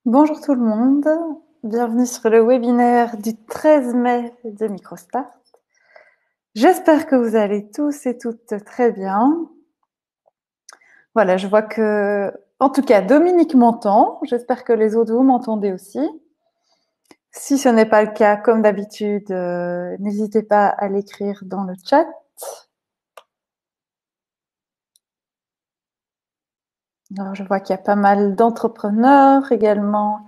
Bonjour tout le monde, bienvenue sur le webinaire du 13 mai de Microstart. J'espère que vous allez tous et toutes très bien. Voilà, je vois que, en tout cas, Dominique m'entend. J'espère que les autres, vous m'entendez aussi. Si ce n'est pas le cas, comme d'habitude, n'hésitez pas à l'écrire dans le chat. Alors, je vois qu'il y a pas mal d'entrepreneurs également,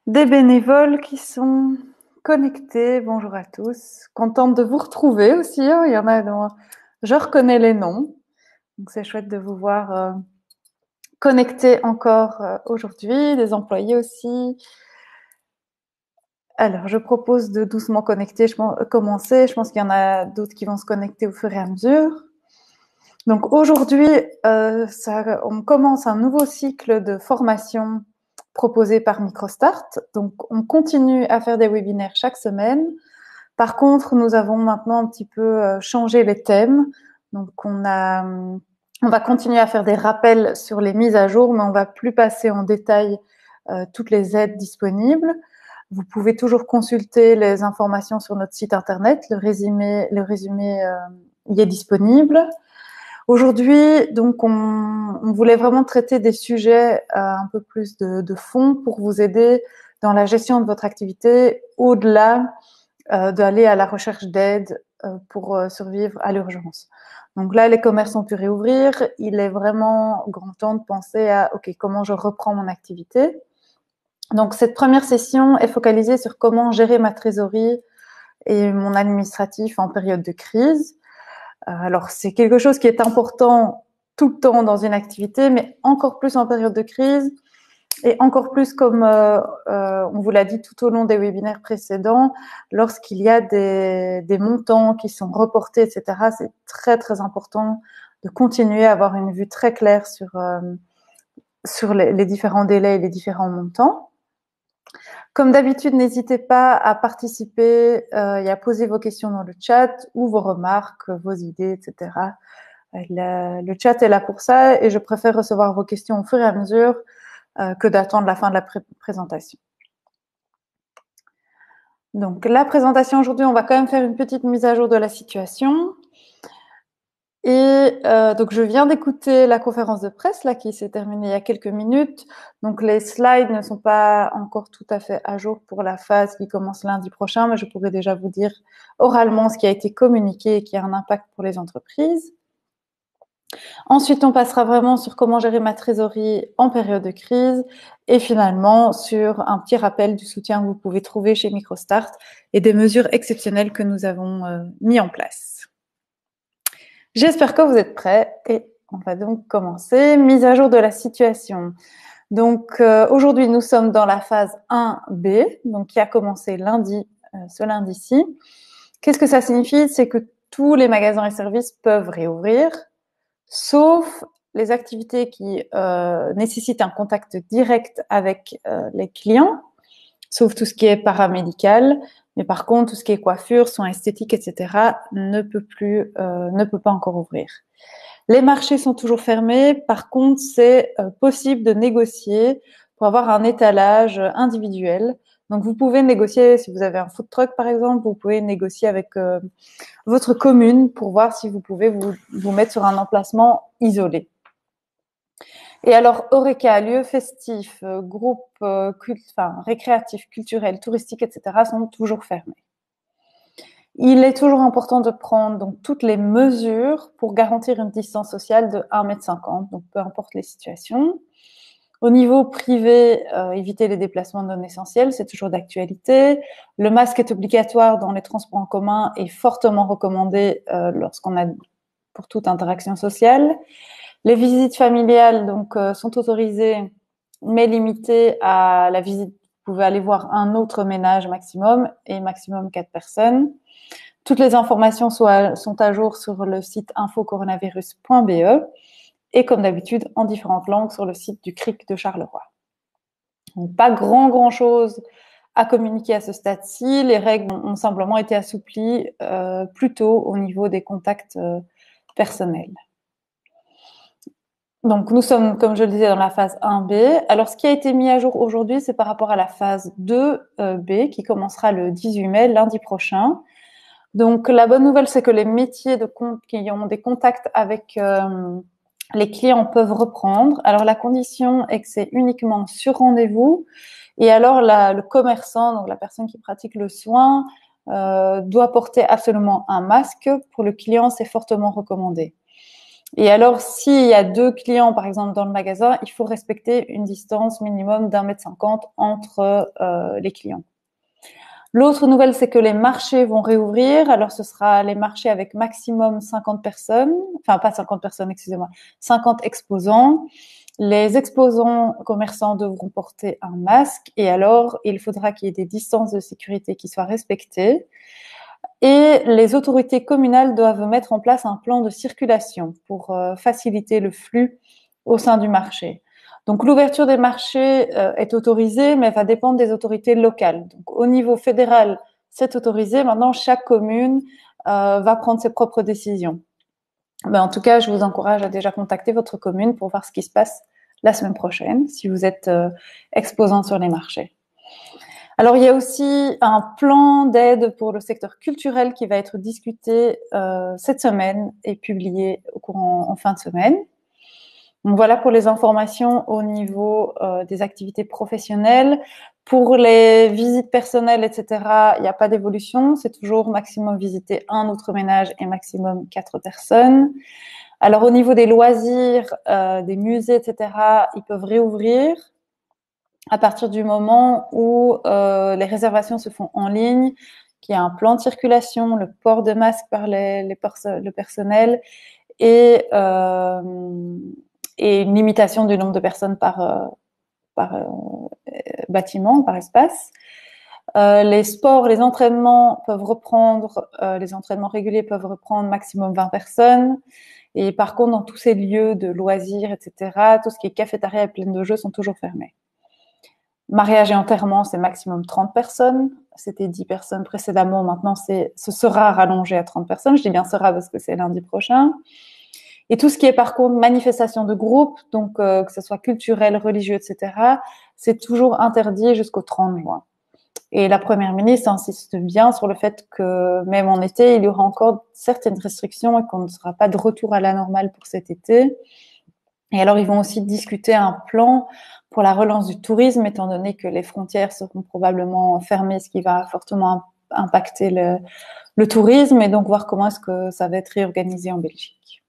des bénévoles qui sont connectés. Bonjour à tous. Contente de vous retrouver aussi, hein. Il y en a dont je reconnais les noms. Donc, c'est chouette de vous voir connectés encore aujourd'hui, des employés aussi. Alors, je propose de doucement commencer. Je pense qu'il y en a d'autres qui vont se connecter au fur et à mesure. Donc, aujourd'hui, on commence un nouveau cycle de formation proposé par Microstart. Donc, on continue à faire des webinaires chaque semaine. Par contre, nous avons maintenant un petit peu changé les thèmes. Donc, on va continuer à faire des rappels sur les mises à jour, mais on va plus passer en détail toutes les aides disponibles. Vous pouvez toujours consulter les informations sur notre site internet. Le résumé y est disponible. Aujourd'hui, donc, on voulait vraiment traiter des sujets un peu plus de fond pour vous aider dans la gestion de votre activité, au-delà d'aller à la recherche d'aide pour survivre à l'urgence. Donc là, les commerces ont pu réouvrir. Il est vraiment grand temps de penser à OK, comment je reprends mon activité. Donc cette première session est focalisée sur comment gérer ma trésorerie et mon administratif en période de crise. Alors, c'est quelque chose qui est important tout le temps dans une activité, mais encore plus en période de crise et encore plus comme on vous l'a dit tout au long des webinaires précédents, lorsqu'il y a des montants qui sont reportés, etc., c'est très, très important de continuer à avoir une vue très claire sur les différents délais et les différents montants. Comme d'habitude, n'hésitez pas à participer et à poser vos questions dans le chat ou vos remarques, vos idées, etc. Le chat est là pour ça et je préfère recevoir vos questions au fur et à mesure que d'attendre la fin de la présentation. Donc, la présentation aujourd'hui, on va quand même faire une petite mise à jour de la situation. Et donc, je viens d'écouter la conférence de presse là qui s'est terminée il y a quelques minutes. Donc, les slides ne sont pas encore tout à fait à jour pour la phase qui commence lundi prochain, mais je pourrais déjà vous dire oralement ce qui a été communiqué et qui a un impact pour les entreprises. Ensuite, on passera vraiment sur comment gérer ma trésorerie en période de crise et finalement sur un petit rappel du soutien que vous pouvez trouver chez Microstart et des mesures exceptionnelles que nous avons mis en place. J'espère que vous êtes prêts et on va donc commencer. Mise à jour de la situation. Donc aujourd'hui, nous sommes dans la phase 1B, donc qui a commencé lundi, ce lundi-ci. Qu'est-ce que ça signifie? C'est que tous les magasins et services peuvent réouvrir, sauf les activités qui nécessitent un contact direct avec les clients, sauf tout ce qui est paramédical. Mais par contre, tout ce qui est coiffure, soins esthétiques, etc., ne peut pas encore ouvrir. Les marchés sont toujours fermés. Par contre, c'est possible de négocier pour avoir un étalage individuel. Donc, vous pouvez négocier, si vous avez un food truck, par exemple, vous pouvez négocier avec votre commune pour voir si vous pouvez vous mettre sur un emplacement isolé. Et alors, Horeca, lieux festifs, groupes récréatifs, culturels, touristiques, etc., sont toujours fermés. Il est toujours important de prendre donc toutes les mesures pour garantir une distance sociale de 1,50 m, donc peu importe les situations. Au niveau privé, éviter les déplacements non essentiels, c'est toujours d'actualité. Le masque est obligatoire dans les transports en commun et fortement recommandé lorsqu'on a pour toute interaction sociale. Les visites familiales donc sont autorisées, mais limitées à la visite. Vous pouvez aller voir un autre ménage maximum et maximum 4 personnes. Toutes les informations sont à jour sur le site infocoronavirus.be et comme d'habitude en différentes langues sur le site du CRIC de Charleroi. Donc, pas grand chose à communiquer à ce stade-ci. Les règles ont simplement été assouplies plus tôt au niveau des contacts personnels. Donc, nous sommes, comme je le disais, dans la phase 1B. Alors, ce qui a été mis à jour aujourd'hui, c'est par rapport à la phase 2B qui commencera le 18 mai, lundi prochain. Donc, la bonne nouvelle, c'est que les métiers qui ont des contacts avec les clients peuvent reprendre. Alors, la condition est que c'est uniquement sur rendez-vous. Et alors, le commerçant, donc la personne qui pratique le soin, doit porter absolument un masque. Pour le client, c'est fortement recommandé. Et alors, s'il y a 2 clients, par exemple, dans le magasin, il faut respecter une distance minimum d'1,50 m entre les clients. L'autre nouvelle, c'est que les marchés vont réouvrir. Alors, ce sera les marchés avec maximum 50 personnes. Enfin, pas 50 personnes, excusez-moi. 50 exposants. Les exposants commerçants devront porter un masque. Et alors, il faudra qu'il y ait des distances de sécurité qui soient respectées. Et les autorités communales doivent mettre en place un plan de circulation pour faciliter le flux au sein du marché. Donc l'ouverture des marchés est autorisée, mais va dépendre des autorités locales. Donc au niveau fédéral, c'est autorisé. Maintenant, chaque commune va prendre ses propres décisions. Mais en tout cas, je vous encourage à déjà contacter votre commune pour voir ce qui se passe la semaine prochaine, si vous êtes exposant sur les marchés. Alors, il y a aussi un plan d'aide pour le secteur culturel qui va être discuté cette semaine et publié en fin de semaine. Donc, voilà pour les informations au niveau des activités professionnelles. Pour les visites personnelles, etc., il n'y a pas d'évolution. C'est toujours maximum visiter un autre ménage et maximum 4 personnes. Alors, au niveau des loisirs, des musées, etc., ils peuvent réouvrir à partir du moment où les réservations se font en ligne, qu'il y a un plan de circulation, le port de masque par le personnel et une limitation du nombre de personnes par bâtiment, par espace. Les sports, les entraînements peuvent reprendre, les entraînements réguliers peuvent reprendre maximum 20 personnes. Et par contre, dans tous ces lieux de loisirs, etc., tout ce qui est cafétéria et plaine de jeux sont toujours fermés. Mariage et enterrement, c'est maximum 30 personnes. C'était 10 personnes précédemment. Maintenant, ce sera rallongé à 30 personnes. Je dis bien sera parce que c'est lundi prochain. Et tout ce qui est par contre manifestation de groupe, donc que ce soit culturel, religieux, etc., c'est toujours interdit jusqu'au 30 juin. Et la Première ministre insiste bien sur le fait que même en été, il y aura encore certaines restrictions et qu'on ne sera pas de retour à la normale pour cet été. Et alors, ils vont aussi discuter un plan pour la relance du tourisme, étant donné que les frontières seront probablement fermées, ce qui va fortement impacter le tourisme, et donc voir comment est-ce que ça va être réorganisé en Belgique.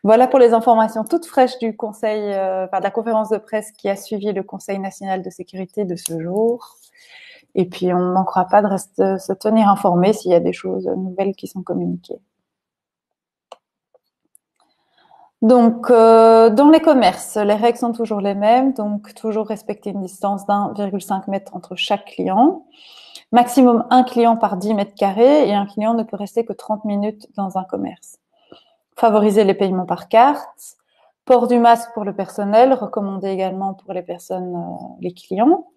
Voilà pour les informations toutes fraîches du conseil, de la conférence de presse qui a suivi le Conseil national de sécurité de ce jour. Et puis, on ne manquera pas de se tenir informé s'il y a des choses nouvelles qui sont communiquées. Donc, dans les commerces, les règles sont toujours les mêmes. Donc, toujours respecter une distance d'1,5 m entre chaque client. Maximum un client par 10 mètres carrés et un client ne peut rester que 30 minutes dans un commerce. Favoriser les paiements par carte. Port du masque pour le personnel, recommandé également pour les personnes, les clients.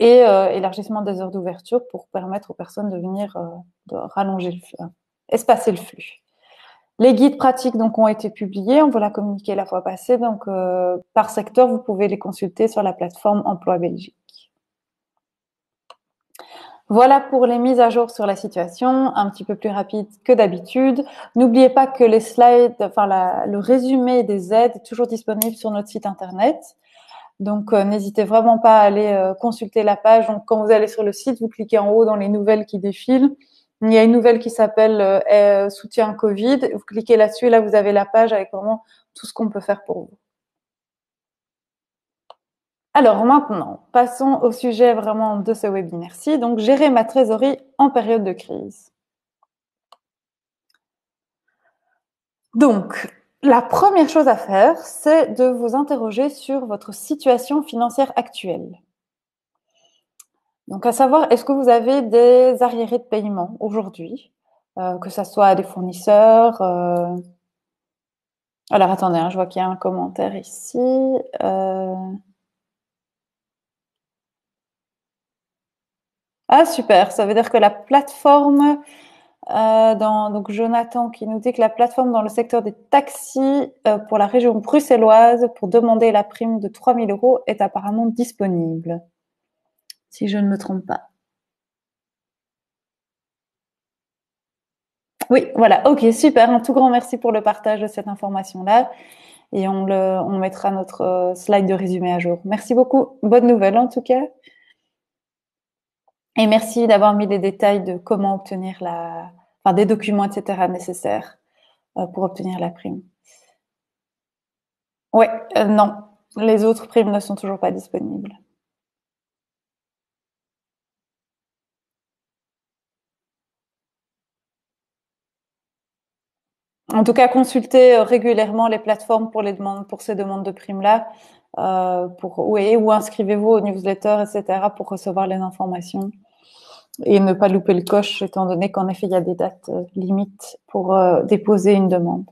Et élargissement des heures d'ouverture pour permettre aux personnes de venir de rallonger espacer le flux. Les guides pratiques donc ont été publiés, on vous l'a communiqué la fois passée, donc par secteur, vous pouvez les consulter sur la plateforme Emploi Belgique. Voilà pour les mises à jour sur la situation, un petit peu plus rapide que d'habitude. N'oubliez pas que les slides, le résumé des aides est toujours disponible sur notre site internet. Donc, n'hésitez vraiment pas à aller consulter la page. Donc, quand vous allez sur le site, vous cliquez en haut dans les nouvelles qui défilent. Il y a une nouvelle qui s'appelle soutien Covid. Vous cliquez là-dessus, là, vous avez la page avec vraiment tout ce qu'on peut faire pour vous. Alors maintenant, passons au sujet vraiment de ce webinaire-ci. Donc, gérer ma trésorerie en période de crise. Donc, la première chose à faire, c'est de vous interroger sur votre situation financière actuelle. Donc, à savoir, est-ce que vous avez des arriérés de paiement aujourd'hui, que ça soit à des fournisseurs Alors, attendez, je vois qu'il y a un commentaire ici. Ah, super, ça veut dire que la plateforme Donc Jonathan qui nous dit que la plateforme dans le secteur des taxis pour la région bruxelloise pour demander la prime de 3 000 € est apparemment disponible, si je ne me trompe pas. Oui, voilà. Ok, super. Un tout grand merci pour le partage de cette information-là. Et on mettra notre slide de résumé à jour. Merci beaucoup. Bonne nouvelle en tout cas. Et merci d'avoir mis les détails de comment obtenir enfin, des documents, etc. nécessaires pour obtenir la prime. Ouais, non. Les autres primes ne sont toujours pas disponibles. En tout cas, consultez régulièrement les plateformes pour pour ces demandes de primes-là, oui, ou inscrivez-vous aux newsletters, etc., pour recevoir les informations et ne pas louper le coche, étant donné qu'en effet, il y a des dates limites pour déposer une demande.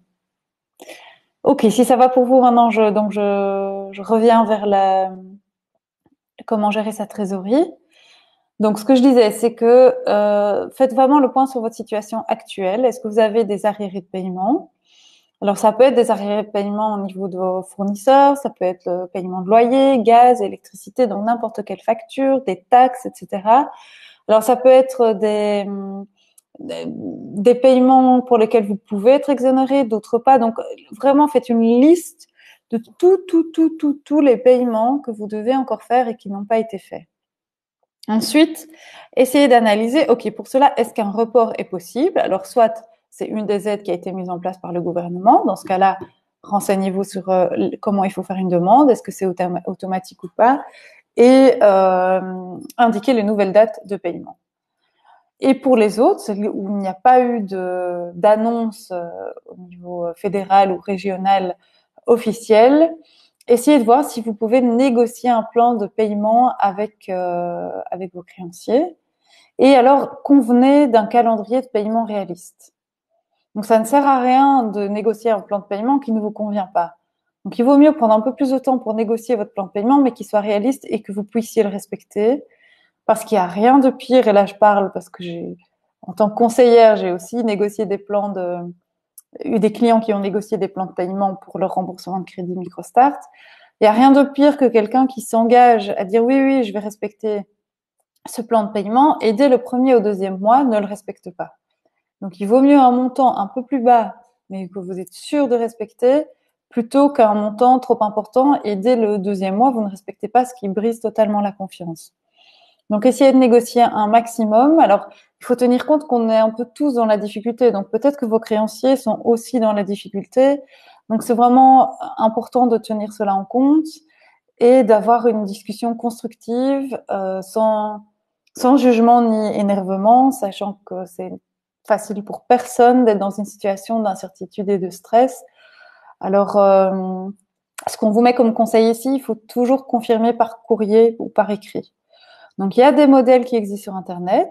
Ok, si ça va pour vous maintenant, je reviens vers comment gérer sa trésorerie. Donc, ce que je disais, c'est que faites vraiment le point sur votre situation actuelle. Est-ce que vous avez des arriérés de paiement? Alors, ça peut être des arriérés de paiement au niveau de vos fournisseurs, ça peut être le paiement de loyer, gaz, électricité, donc n'importe quelle facture, des taxes, etc. Alors, ça peut être des paiements pour lesquels vous pouvez être exonéré, d'autres pas. Donc, vraiment, faites une liste de tous les paiements que vous devez encore faire et qui n'ont pas été faits. Ensuite, essayez d'analyser, OK, pour cela, est-ce qu'un report est possible? Alors, soit c'est une des aides qui a été mise en place par le gouvernement. Dans ce cas-là, renseignez-vous sur comment il faut faire une demande, est-ce que c'est automatique ou pas, et indiquez les nouvelles dates de paiement. Et pour les autres, où il n'y a pas eu d'annonce au niveau fédéral ou régional officiel, essayez de voir si vous pouvez négocier un plan de paiement avec vos créanciers. Et alors, convenez d'un calendrier de paiement réaliste. Donc, ça ne sert à rien de négocier un plan de paiement qui ne vous convient pas. Donc, il vaut mieux prendre un peu plus de temps pour négocier votre plan de paiement, mais qui soit réaliste et que vous puissiez le respecter. Parce qu'il n'y a rien de pire, et là je parle parce que en tant que conseillère, j'ai aussi négocié eu des clients qui ont négocié des plans de paiement pour leur remboursement de crédit MicroStart. Il n'y a rien de pire que quelqu'un qui s'engage à dire oui, oui, je vais respecter ce plan de paiement et dès le premier ou deuxième mois, ne le respecte pas. Donc il vaut mieux un montant un peu plus bas, mais que vous êtes sûr de respecter, plutôt qu'un montant trop important et dès le deuxième mois, vous ne respectez pas, ce qui brise totalement la confiance. Donc, essayez de négocier un maximum. Alors, il faut tenir compte qu'on est un peu tous dans la difficulté. Donc, peut-être que vos créanciers sont aussi dans la difficulté. Donc, c'est vraiment important de tenir cela en compte et d'avoir une discussion constructive, sans jugement ni énervement, sachant que c'est facile pour personne d'être dans une situation d'incertitude et de stress. Alors, ce qu'on vous met comme conseil ici, il faut toujours confirmer par courrier ou par écrit. Donc, il y a des modèles qui existent sur Internet.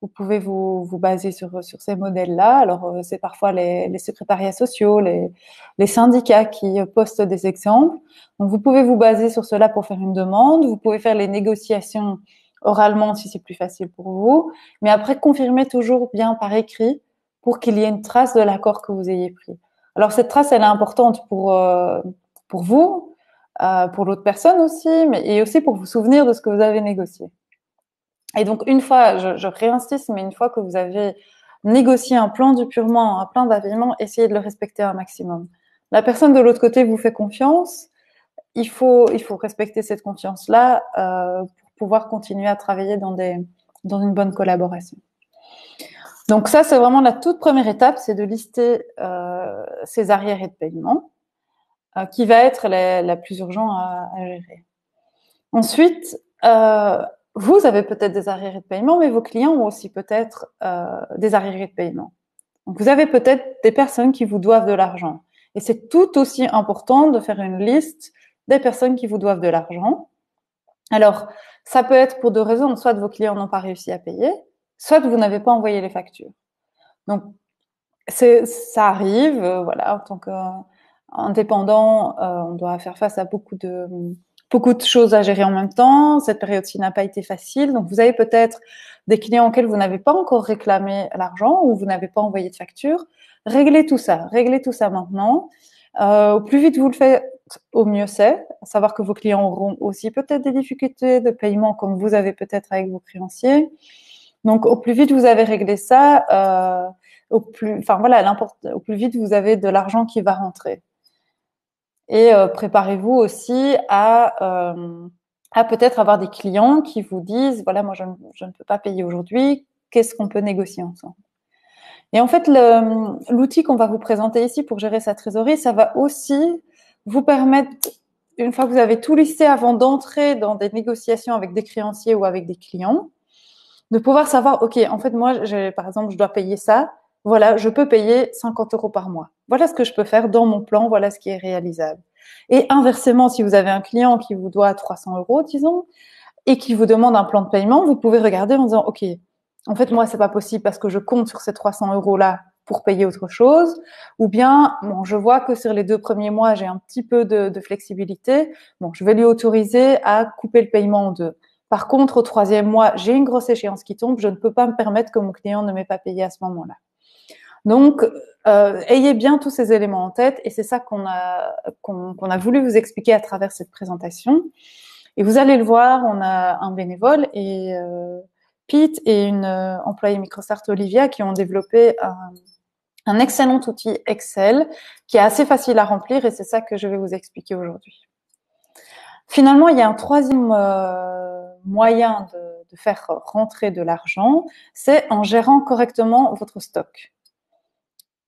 Vous pouvez vous baser sur ces modèles-là. Alors, c'est parfois les secrétariats sociaux, les syndicats qui postent des exemples. Donc, vous pouvez vous baser sur cela pour faire une demande. Vous pouvez faire les négociations oralement si c'est plus facile pour vous. Mais après, confirmez toujours bien par écrit pour qu'il y ait une trace de l'accord que vous ayez pris. Alors, cette trace, elle est importante pour vous, pour l'autre personne aussi, et aussi pour vous souvenir de ce que vous avez négocié. Et donc, une fois, je réinsiste, mais une fois que vous avez négocié un plan du purement, un plan d'alignement, essayez de le respecter un maximum. La personne de l'autre côté vous fait confiance, il faut respecter cette confiance-là pour pouvoir continuer à travailler dans une bonne collaboration. Donc ça, c'est vraiment la toute première étape, c'est de lister ces arriérés de paiement, qui va être la plus urgente à gérer. Ensuite, vous avez peut-être des arriérés de paiement, mais vos clients ont aussi peut-être des arriérés de paiement. Donc, vous avez peut-être des personnes qui vous doivent de l'argent. Et c'est tout aussi important de faire une liste des personnes qui vous doivent de l'argent. Alors, ça peut être pour deux raisons. Soit vos clients n'ont pas réussi à payer, soit vous n'avez pas envoyé les factures. Donc, ça arrive, voilà, en tant qu'indépendant, on doit faire face à beaucoup beaucoup de choses à gérer en même temps. Cette période-ci n'a pas été facile. Donc, vous avez peut-être des clients auxquels vous n'avez pas encore réclamé l'argent ou vous n'avez pas envoyé de facture. Réglez tout ça maintenant. Au plus vite vous le faites, au mieux c'est. À savoir que vos clients auront aussi peut-être des difficultés de paiement comme vous avez peut-être avec vos créanciers. Donc, au plus vite vous avez réglé ça, au plus vite vous avez de l'argent qui va rentrer. Et préparez-vous aussi à peut-être avoir des clients qui vous disent, voilà, moi je ne peux pas payer aujourd'hui, qu'est-ce qu'on peut négocier ensemble? Et en fait, l'outil qu'on va vous présenter ici pour gérer sa trésorerie, ça va aussi vous permettre, une fois que vous avez tout listé avant d'entrer dans des négociations avec des créanciers ou avec des clients, de pouvoir savoir, OK, en fait, moi, par exemple, je dois payer ça. Voilà, je peux payer 50 € par mois. Voilà ce que je peux faire dans mon plan. Voilà ce qui est réalisable. Et inversement, si vous avez un client qui vous doit 300 €, disons, et qui vous demande un plan de paiement, vous pouvez regarder en disant, OK, en fait, moi, c'est pas possible parce que je compte sur ces 300 € là pour payer autre chose. Ou bien, bon, je vois que sur les 2 premiers mois, j'ai un petit peu de flexibilité. Bon, je vais lui autoriser à couper le paiement en deux. Par contre, au 3e mois, j'ai une grosse échéance qui tombe. Je ne peux pas me permettre que mon client ne m'ait pas payé à ce moment-là. Donc, ayez bien tous ces éléments en tête et c'est ça qu'on a voulu vous expliquer à travers cette présentation. Et vous allez le voir, on a un bénévole et Pete et une employée Microstart, Olivia, qui ont développé un excellent outil Excel qui est assez facile à remplir et c'est ça que je vais vous expliquer aujourd'hui. Finalement, il y a un troisième moyen de faire rentrer de l'argent, c'est en gérant correctement votre stock.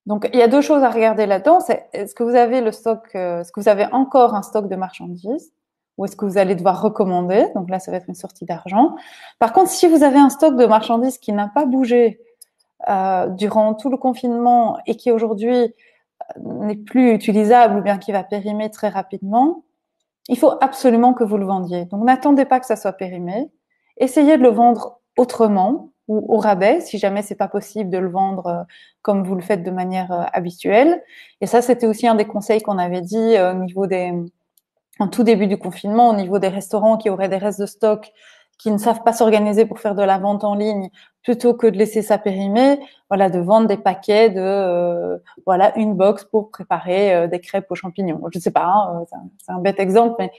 Donc, il y a deux choses à regarder là-dedans. C'est est-ce que vous avez le stock, est-ce que vous avez encore un stock de marchandises ou est-ce que vous allez devoir recommander? Donc là, ça va être une sortie d'argent. Par contre, si vous avez un stock de marchandises qui n'a pas bougé durant tout le confinement et qui aujourd'hui n'est plus utilisable ou bien qui va périmer très rapidement, il faut absolument que vous le vendiez. Donc, n'attendez pas que ça soit périmé. Essayez de le vendre autrement ou au rabais, si jamais c'est pas possible de le vendre comme vous le faites de manière habituelle. Et ça, c'était aussi un des conseils qu'on avait dit au niveau en tout début du confinement, au niveau des restaurants qui auraient des restes de stock, qui ne savent pas s'organiser pour faire de la vente en ligne, plutôt que de laisser ça périmer, voilà, de vendre des paquets de, voilà, une box pour préparer des crêpes aux champignons. Je sais pas, hein, c'est un bête exemple, mais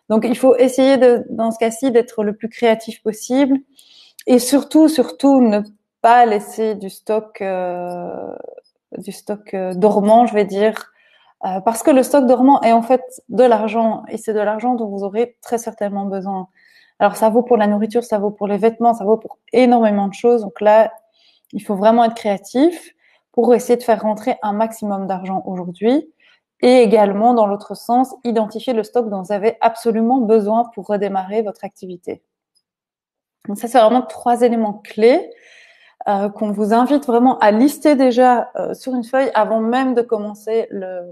donc il faut essayer dans ce cas-ci, d'être le plus créatif possible et surtout, ne pas laisser du stock dormant, je vais dire, parce que le stock dormant est en fait de l'argent et c'est de l'argent dont vous aurez très certainement besoin. Alors ça vaut pour la nourriture, ça vaut pour les vêtements, ça vaut pour énormément de choses. Donc là, il faut vraiment être créatif pour essayer de faire rentrer un maximum d'argent aujourd'hui. Et également, dans l'autre sens, identifier le stock dont vous avez absolument besoin pour redémarrer votre activité. Donc ça, c'est vraiment 3 éléments clés qu'on vous invite vraiment à lister déjà sur une feuille avant même de commencer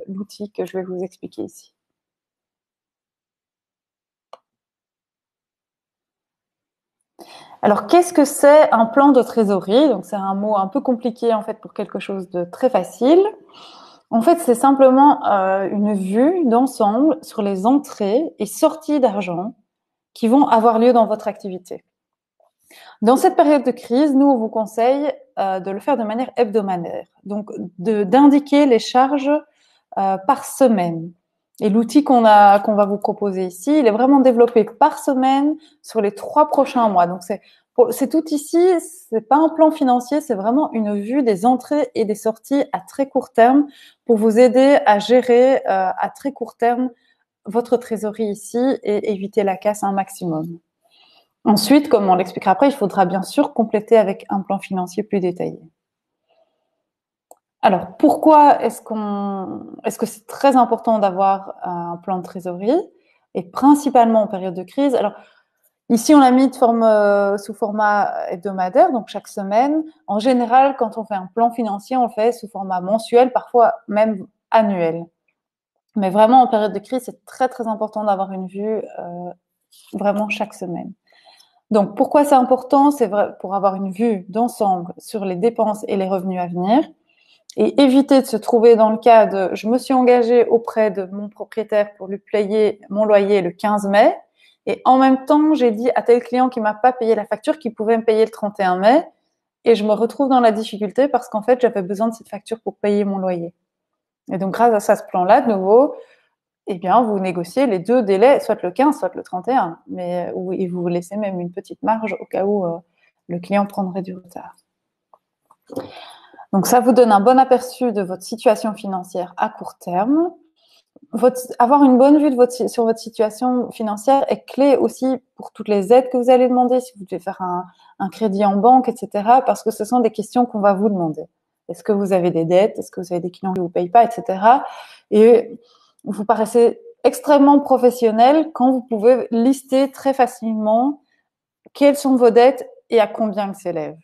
l'outil que je vais vous expliquer ici. Alors, qu'est-ce que c'est un plan de trésorerie? Donc, c'est un mot un peu compliqué en fait pour quelque chose de très facile. En fait, c'est simplement une vue d'ensemble sur les entrées et sorties d'argent qui vont avoir lieu dans votre activité. Dans cette période de crise, nous, on vous conseille de le faire de manière hebdomadaire. Donc, d'indiquer les charges par semaine. Et l'outil qu'on va vous proposer ici, il est vraiment développé par semaine sur les 3 prochains mois. Donc, cet outil-ci, c'est pas un plan financier, c'est vraiment une vue des entrées et des sorties à très court terme pour vous aider à gérer à très court terme votre trésorerie ici et éviter la casse un maximum. Ensuite, comme on l'expliquera après, il faudra bien sûr compléter avec un plan financier plus détaillé. Alors, pourquoi est-ce que c'est très important d'avoir un plan de trésorerie et principalement en période de crise? Alors, ici, on l'a mis sous format hebdomadaire, donc chaque semaine. En général, quand on fait un plan financier, on le fait sous format mensuel, parfois même annuel. Mais vraiment, en période de crise, c'est très, très important d'avoir une vue vraiment chaque semaine. Donc, pourquoi c'est important? C'est vrai pour avoir une vue d'ensemble sur les dépenses et les revenus à venir. et éviter de se trouver dans le cas de je me suis engagée auprès de mon propriétaire pour lui payer mon loyer le 15 mai et en même temps j'ai dit à tel client qui m'a pas payé la facture qu'il pouvait me payer le 31 mai et je me retrouve dans la difficulté parce qu'en fait j'avais besoin de cette facture pour payer mon loyer. Et donc grâce à ce plan-là, de nouveau, eh bien vous négociez les deux délais, soit le 15, soit le 31, mais et vous laissez même une petite marge au cas où le client prendrait du retard. Donc ça vous donne un bon aperçu de votre situation financière à court terme. Avoir une bonne vue sur votre situation financière est clé aussi pour toutes les aides que vous allez demander, si vous devez faire un crédit en banque, etc. Parce que ce sont des questions qu'on va vous demander. Est-ce que vous avez des dettes? Est-ce que vous avez des clients qui ne vous payent pas, etc. Et vous paraissez extrêmement professionnel quand vous pouvez lister très facilement quelles sont vos dettes et à combien elles s'élèvent.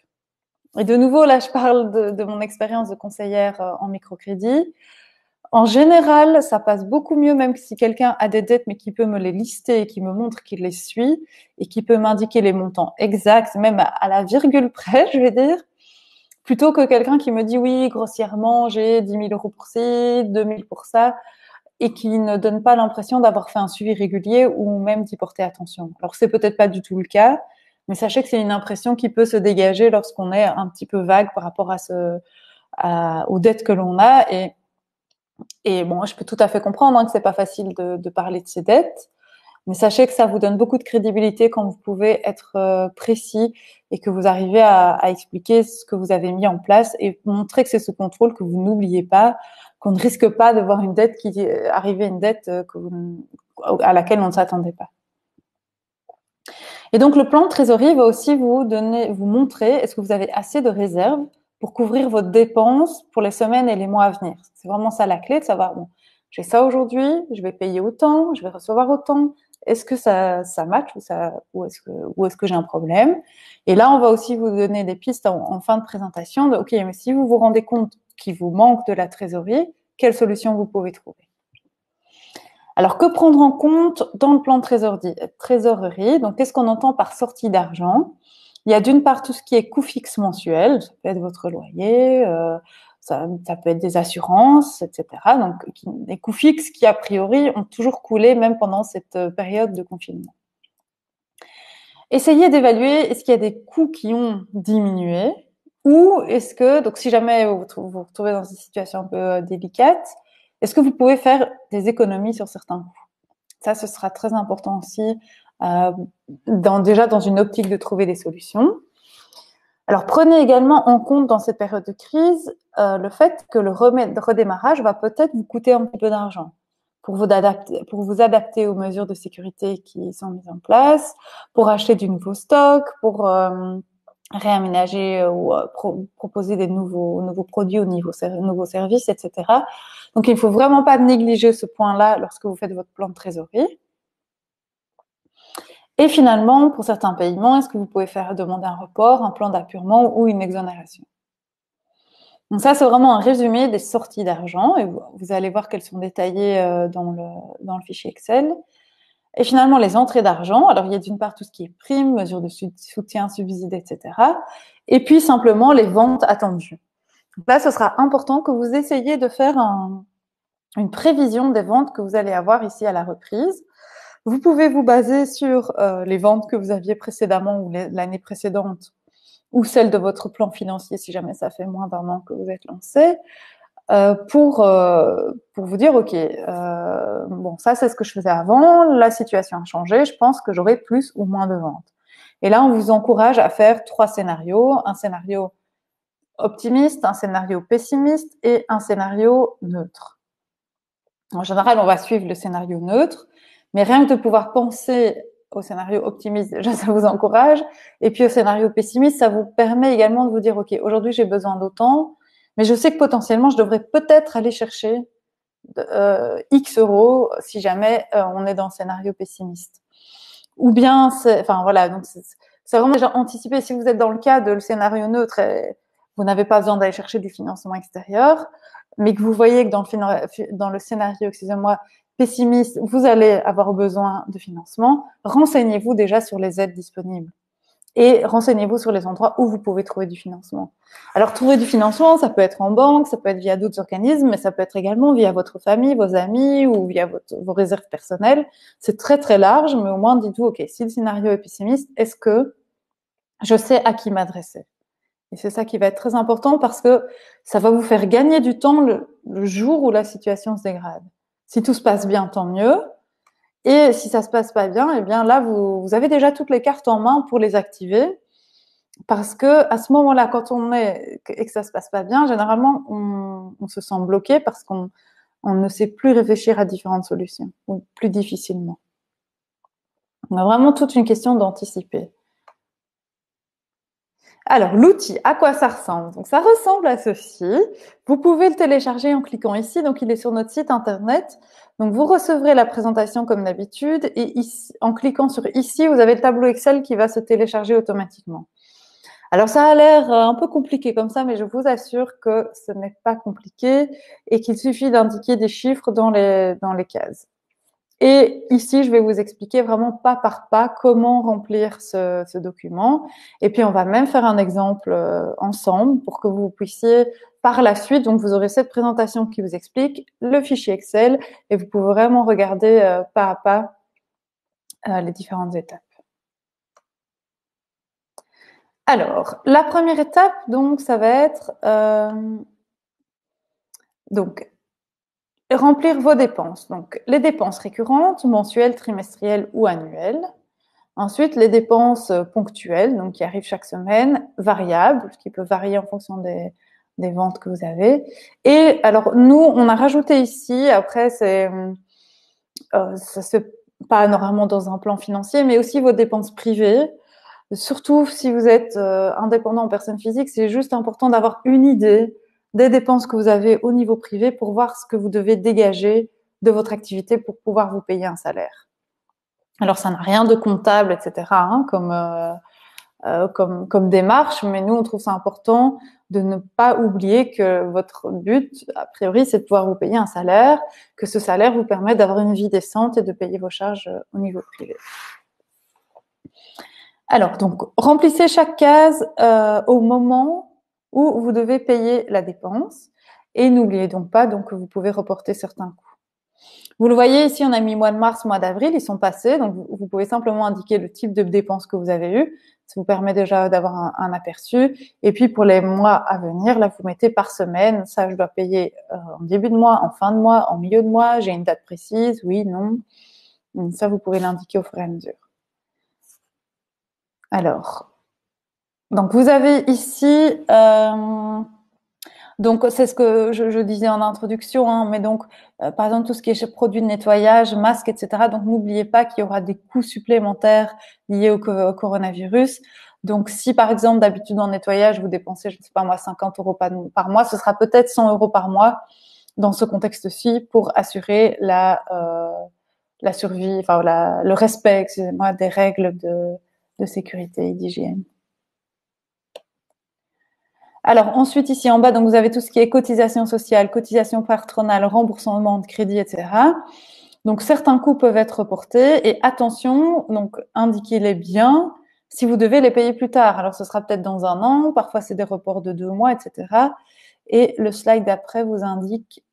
Et de nouveau, là, je parle de mon expérience de conseillère en microcrédit. En général, ça passe beaucoup mieux, même si quelqu'un a des dettes, mais qui peut me les lister et qui me montre qu'il les suit et qui peut m'indiquer les montants exacts, même à la virgule près, je vais dire, plutôt que quelqu'un qui me dit oui, grossièrement, j'ai 10 000 euros pour ci, 2 000 pour ça, et qui ne donne pas l'impression d'avoir fait un suivi régulier ou même d'y porter attention. Alors, c'est peut-être pas du tout le cas, mais sachez que c'est une impression qui peut se dégager lorsqu'on est un petit peu vague par rapport aux dettes que l'on a. Et bon, je peux tout à fait comprendre que c'est pas facile de parler de ces dettes, mais sachez que ça vous donne beaucoup de crédibilité quand vous pouvez être précis et que vous arrivez à expliquer ce que vous avez mis en place et montrer que c'est sous contrôle, que vous n'oubliez pas, qu'on ne risque pas de voir une dette arriver une dette à laquelle on ne s'attendait pas. Et donc, le plan de trésorerie va aussi vous montrer est-ce que vous avez assez de réserves pour couvrir vos dépenses pour les semaines et les mois à venir. C'est vraiment ça la clé, de savoir, bon, j'ai ça aujourd'hui, je vais payer autant, je vais recevoir autant. Est-ce que ça match ou est-ce que j'ai un problème? Et là, on va aussi vous donner des pistes en fin de présentation de, OK, mais si vous vous rendez compte qu'il vous manque de la trésorerie, quelle solution vous pouvez trouver? Alors, que prendre en compte dans le plan de trésorerie? Donc, qu'est-ce qu'on entend par sortie d'argent? Il y a d'une part tout ce qui est coût fixe mensuel, ça peut être votre loyer, ça peut être des assurances, etc. Donc, des coûts fixes qui, a priori, ont toujours coulé même pendant cette période de confinement. Essayez d'évaluer, est-ce qu'il y a des coûts qui ont diminué ou est-ce que, donc si jamais vous vous retrouvez dans une situation un peu délicate, est-ce que vous pouvez faire des économies sur certains coûts? Ça, ce sera très important aussi, déjà dans une optique de trouver des solutions. Alors, prenez également en compte dans cette période de crise le fait que le redémarrage va peut-être vous coûter un petit peu d'argent pour vous adapter aux mesures de sécurité qui sont mises en place, pour acheter du nouveau stock, pour réaménager ou proposer des nouveaux produits ou nouveaux services, etc. Donc, il ne faut vraiment pas négliger ce point-là lorsque vous faites votre plan de trésorerie. Et finalement, pour certains paiements, est-ce que vous pouvez demander un report, un plan d'appurement ou une exonération? Donc ça, c'est vraiment un résumé des sorties d'argent et vous allez voir qu'elles sont détaillées dans le fichier Excel. Et finalement, les entrées d'argent, alors il y a d'une part tout ce qui est primes, mesures de soutien, subsides, etc. Et puis simplement les ventes attendues. Donc là, ce sera important que vous essayiez de faire une prévision des ventes que vous allez avoir ici à la reprise. Vous pouvez vous baser sur les ventes que vous aviez précédemment ou l'année précédente ou celle de votre plan financier si jamais ça fait moins d'un an que vous êtes lancé pour vous dire ok, bon ça c'est ce que je faisais avant, la situation a changé, je pense que j'aurai plus ou moins de ventes. Et là on vous encourage à faire 3 scénarios, un scénario optimiste, un scénario pessimiste et un scénario neutre. En général on va suivre le scénario neutre, mais rien que de pouvoir penser au scénario optimiste, déjà ça vous encourage, et puis au scénario pessimiste, ça vous permet également de vous dire, ok, aujourd'hui j'ai besoin d'autant, mais je sais que potentiellement je devrais peut-être aller chercher X euros si jamais on est dans le scénario pessimiste. Ou bien, enfin voilà, donc c'est vraiment déjà anticipé. Si vous êtes dans le cas de le scénario neutre, vous n'avez pas besoin d'aller chercher du financement extérieur, mais que vous voyez que dans le scénario, excusez-moi, pessimiste, vous allez avoir besoin de financement, renseignez-vous déjà sur les aides disponibles. Et renseignez-vous sur les endroits où vous pouvez trouver du financement. Alors, trouver du financement, ça peut être en banque, ça peut être via d'autres organismes, mais ça peut être également via votre famille, vos amis ou via vos réserves personnelles. C'est très, très large, mais au moins, dites-vous, OK, si le scénario est pessimiste, est-ce que je sais à qui m'adresser? Et c'est ça qui va être très important parce que ça va vous faire gagner du temps le jour où la situation se dégrade. Si tout se passe bien, tant mieux. Et si ça se passe pas bien, eh bien là, vous avez déjà toutes les cartes en main pour les activer. Parce que à ce moment-là, quand on est et que ça se passe pas bien, généralement, on se sent bloqué parce qu'on ne sait plus réfléchir à différentes solutions, ou plus difficilement. On a vraiment toute une question d'anticiper. Alors, l'outil, à quoi ça ressemble? Donc, ça ressemble à ceci. Vous pouvez le télécharger en cliquant ici. Donc, il est sur notre site internet. Donc, vous recevrez la présentation comme d'habitude. Et ici, en cliquant sur ici, vous avez le tableau Excel qui va se télécharger automatiquement. Alors, ça a l'air un peu compliqué comme ça, mais je vous assure que ce n'est pas compliqué et qu'il suffit d'indiquer des chiffres dans les cases. Et ici, je vais vous expliquer vraiment pas par pas comment remplir ce document. Et puis, on va même faire un exemple ensemble pour que vous puissiez, par la suite, donc vous aurez cette présentation qui vous explique le fichier Excel et vous pouvez vraiment regarder pas à pas les différentes étapes. Alors, la première étape, donc, ça va être donc remplir vos dépenses. Donc, les dépenses récurrentes, mensuelles, trimestrielles ou annuelles. Ensuite, les dépenses ponctuelles, donc qui arrivent chaque semaine, variables, qui peuvent varier en fonction des ventes que vous avez. Et alors, nous, on a rajouté ici, après, ça se fait pas normalement dans un plan financier, mais aussi vos dépenses privées. Surtout si vous êtes indépendant en personne physique, c'est juste important d'avoir une idée des dépenses que vous avez au niveau privé pour voir ce que vous devez dégager de votre activité pour pouvoir vous payer un salaire. Alors, ça n'a rien de comptable, etc., hein, comme démarche, mais nous, on trouve ça important de ne pas oublier que votre but, a priori, c'est de pouvoir vous payer un salaire, que ce salaire vous permet d'avoir une vie décente et de payer vos charges au niveau privé. Alors, donc, remplissez chaque case au moment où vous devez payer la dépense et n'oubliez donc pas donc, que vous pouvez reporter certains coûts. Vous le voyez ici, on a mis mois de mars, mois d'avril, ils sont passés, donc vous pouvez simplement indiquer le type de dépenses que vous avez eu. Ça vous permet déjà d'avoir un aperçu. Et puis pour les mois à venir, là vous mettez par semaine, ça je dois payer en début de mois, en fin de mois, en milieu de mois, j'ai une date précise, oui, non. Donc, ça vous pourrez l'indiquer au fur et à mesure. Alors, donc vous avez ici donc, c'est ce que je disais en introduction, hein, mais donc, par exemple, tout ce qui est produits de nettoyage, masques, etc. Donc, n'oubliez pas qu'il y aura des coûts supplémentaires liés au coronavirus. Donc, si par exemple, d'habitude, en nettoyage, vous dépensez, je ne sais pas moi, 50 € par mois, ce sera peut-être 100 € par mois dans ce contexte-ci pour assurer la survie, enfin, le respect, excusez-moi, des règles de sécurité et d'hygiène. Alors ensuite, ici en bas, donc vous avez tout ce qui est cotisation sociale, cotisation patronale, remboursement de crédit, etc. Donc certains coûts peuvent être reportés et attention, donc indiquez-les bien si vous devez les payer plus tard. Alors ce sera peut-être dans un an, parfois c'est des reports de 2 mois, etc. Et le slide d'après vous indique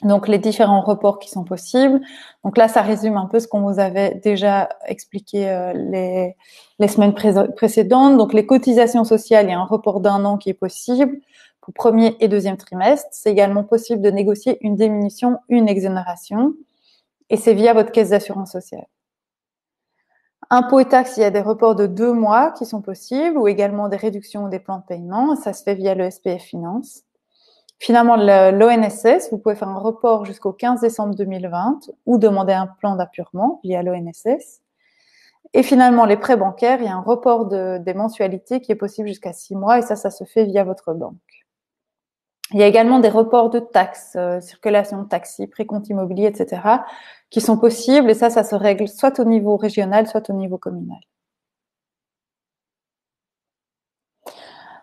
donc les différents reports qui sont possibles. Donc là, ça résume un peu ce qu'on vous avait déjà expliqué les semaines précédentes. Donc les cotisations sociales, il y a un report d'1 an qui est possible pour premier et deuxième trimestre. C'est également possible de négocier une diminution, une exonération, et c'est via votre caisse d'assurance sociale. Impôts et taxes, il y a des reports de 2 mois qui sont possibles, ou également des réductions ou des plans de paiement. Ça se fait via le SPF Finance. Finalement, l'ONSS, vous pouvez faire un report jusqu'au 15 décembre 2020 ou demander un plan d'appurement via l'ONSS. Et finalement, les prêts bancaires, il y a un report des mensualités qui est possible jusqu'à 6 mois et ça se fait via votre banque. Il y a également des reports de taxes, circulation de taxis, précompte immobilier, etc., qui sont possibles et ça se règle soit au niveau régional, soit au niveau communal.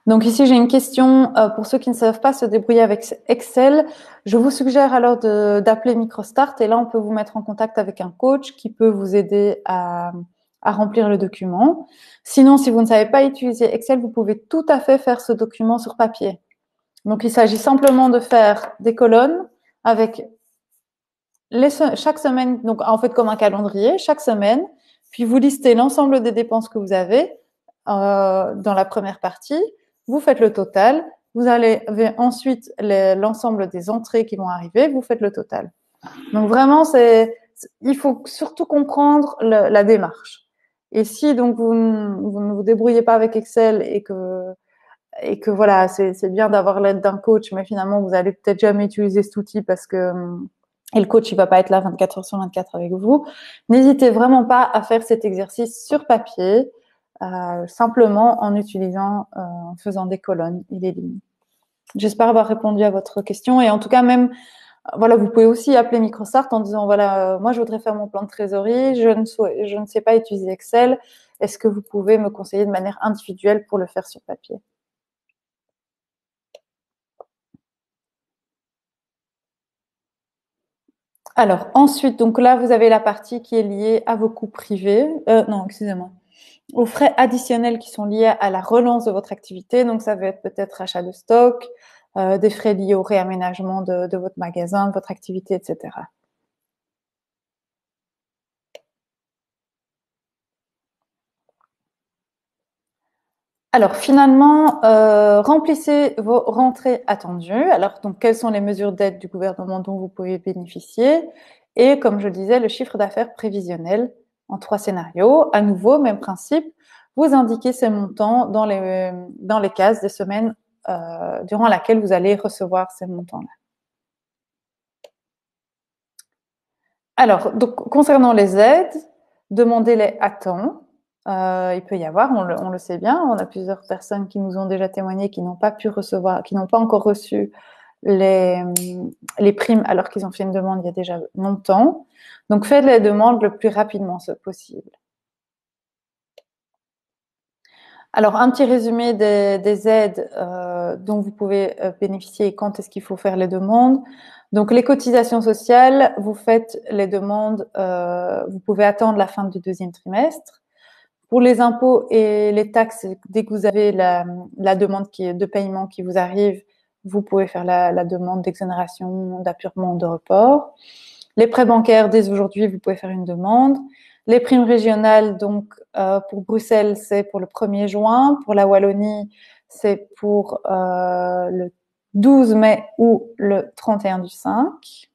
Donc ici, j'ai une question pour ceux qui ne savent pas se débrouiller avec Excel. Je vous suggère alors d'appeler MicroStart et là, on peut vous mettre en contact avec un coach qui peut vous aider à à remplir le document. Sinon, si vous ne savez pas utiliser Excel, vous pouvez tout à fait faire ce document sur papier. Donc, il s'agit simplement de faire des colonnes avec chaque semaine, donc en fait comme un calendrier, chaque semaine, puis vous listez l'ensemble des dépenses que vous avez dans la première partie, vous faites le total, vous avez ensuite l'ensemble des entrées qui vont arriver, vous faites le total. Donc vraiment, il faut surtout comprendre la démarche. Et si donc vous ne vous débrouillez pas avec Excel et que voilà, c'est bien d'avoir l'aide d'un coach, mais finalement vous allez peut-être jamais utiliser cet outil parce que et le coach il va pas être là 24 heures sur 24 avec vous. N'hésitez vraiment pas à faire cet exercice sur papier, simplement en utilisant, en faisant des colonnes et des lignes. J'espère avoir répondu à votre question et en tout cas même voilà, vous pouvez aussi appeler Microstart en disant voilà, moi je voudrais faire mon plan de trésorerie, je ne sais pas utiliser Excel. Est-ce que vous pouvez me conseiller de manière individuelle pour le faire sur papier? Alors ensuite, donc là vous avez la partie qui est liée à vos coûts privés. Non, excusez-moi. Aux frais additionnels qui sont liés à la relance de votre activité. Donc ça va être peut-être achat de stock, des frais liés au réaménagement de votre magasin, de votre activité, etc. Alors finalement, remplissez vos rentrées attendues. Alors donc quelles sont les mesures d'aide du gouvernement dont vous pouvez bénéficier? Et comme je le disais, le chiffre d'affaires prévisionnel en 3 scénarios. À nouveau, même principe, vous indiquez ces montants dans les cases des semaines durant laquelle vous allez recevoir ces montants-là. Alors, donc concernant les aides, demandez-les à temps. Il peut y avoir, on le sait bien, on a plusieurs personnes qui nous ont déjà témoigné qui n'ont pas pu recevoir, qui n'ont pas encore reçu les, les primes alors qu'ils ont fait une demande il y a déjà longtemps. Donc, faites les demandes le plus rapidement possible. Alors, un petit résumé des aides dont vous pouvez bénéficier et quand est-ce qu'il faut faire les demandes. Donc, les cotisations sociales, vous faites les demandes, vous pouvez attendre la fin du deuxième trimestre. Pour les impôts et les taxes, dès que vous avez la demande de paiement qui vous arrive, vous pouvez faire la demande d'exonération, d'appurement, de report. Les prêts bancaires, dès aujourd'hui, vous pouvez faire une demande. Les primes régionales, donc pour Bruxelles, c'est pour le 1er juin. Pour la Wallonie, c'est pour le 12 mai ou le 31 du 5.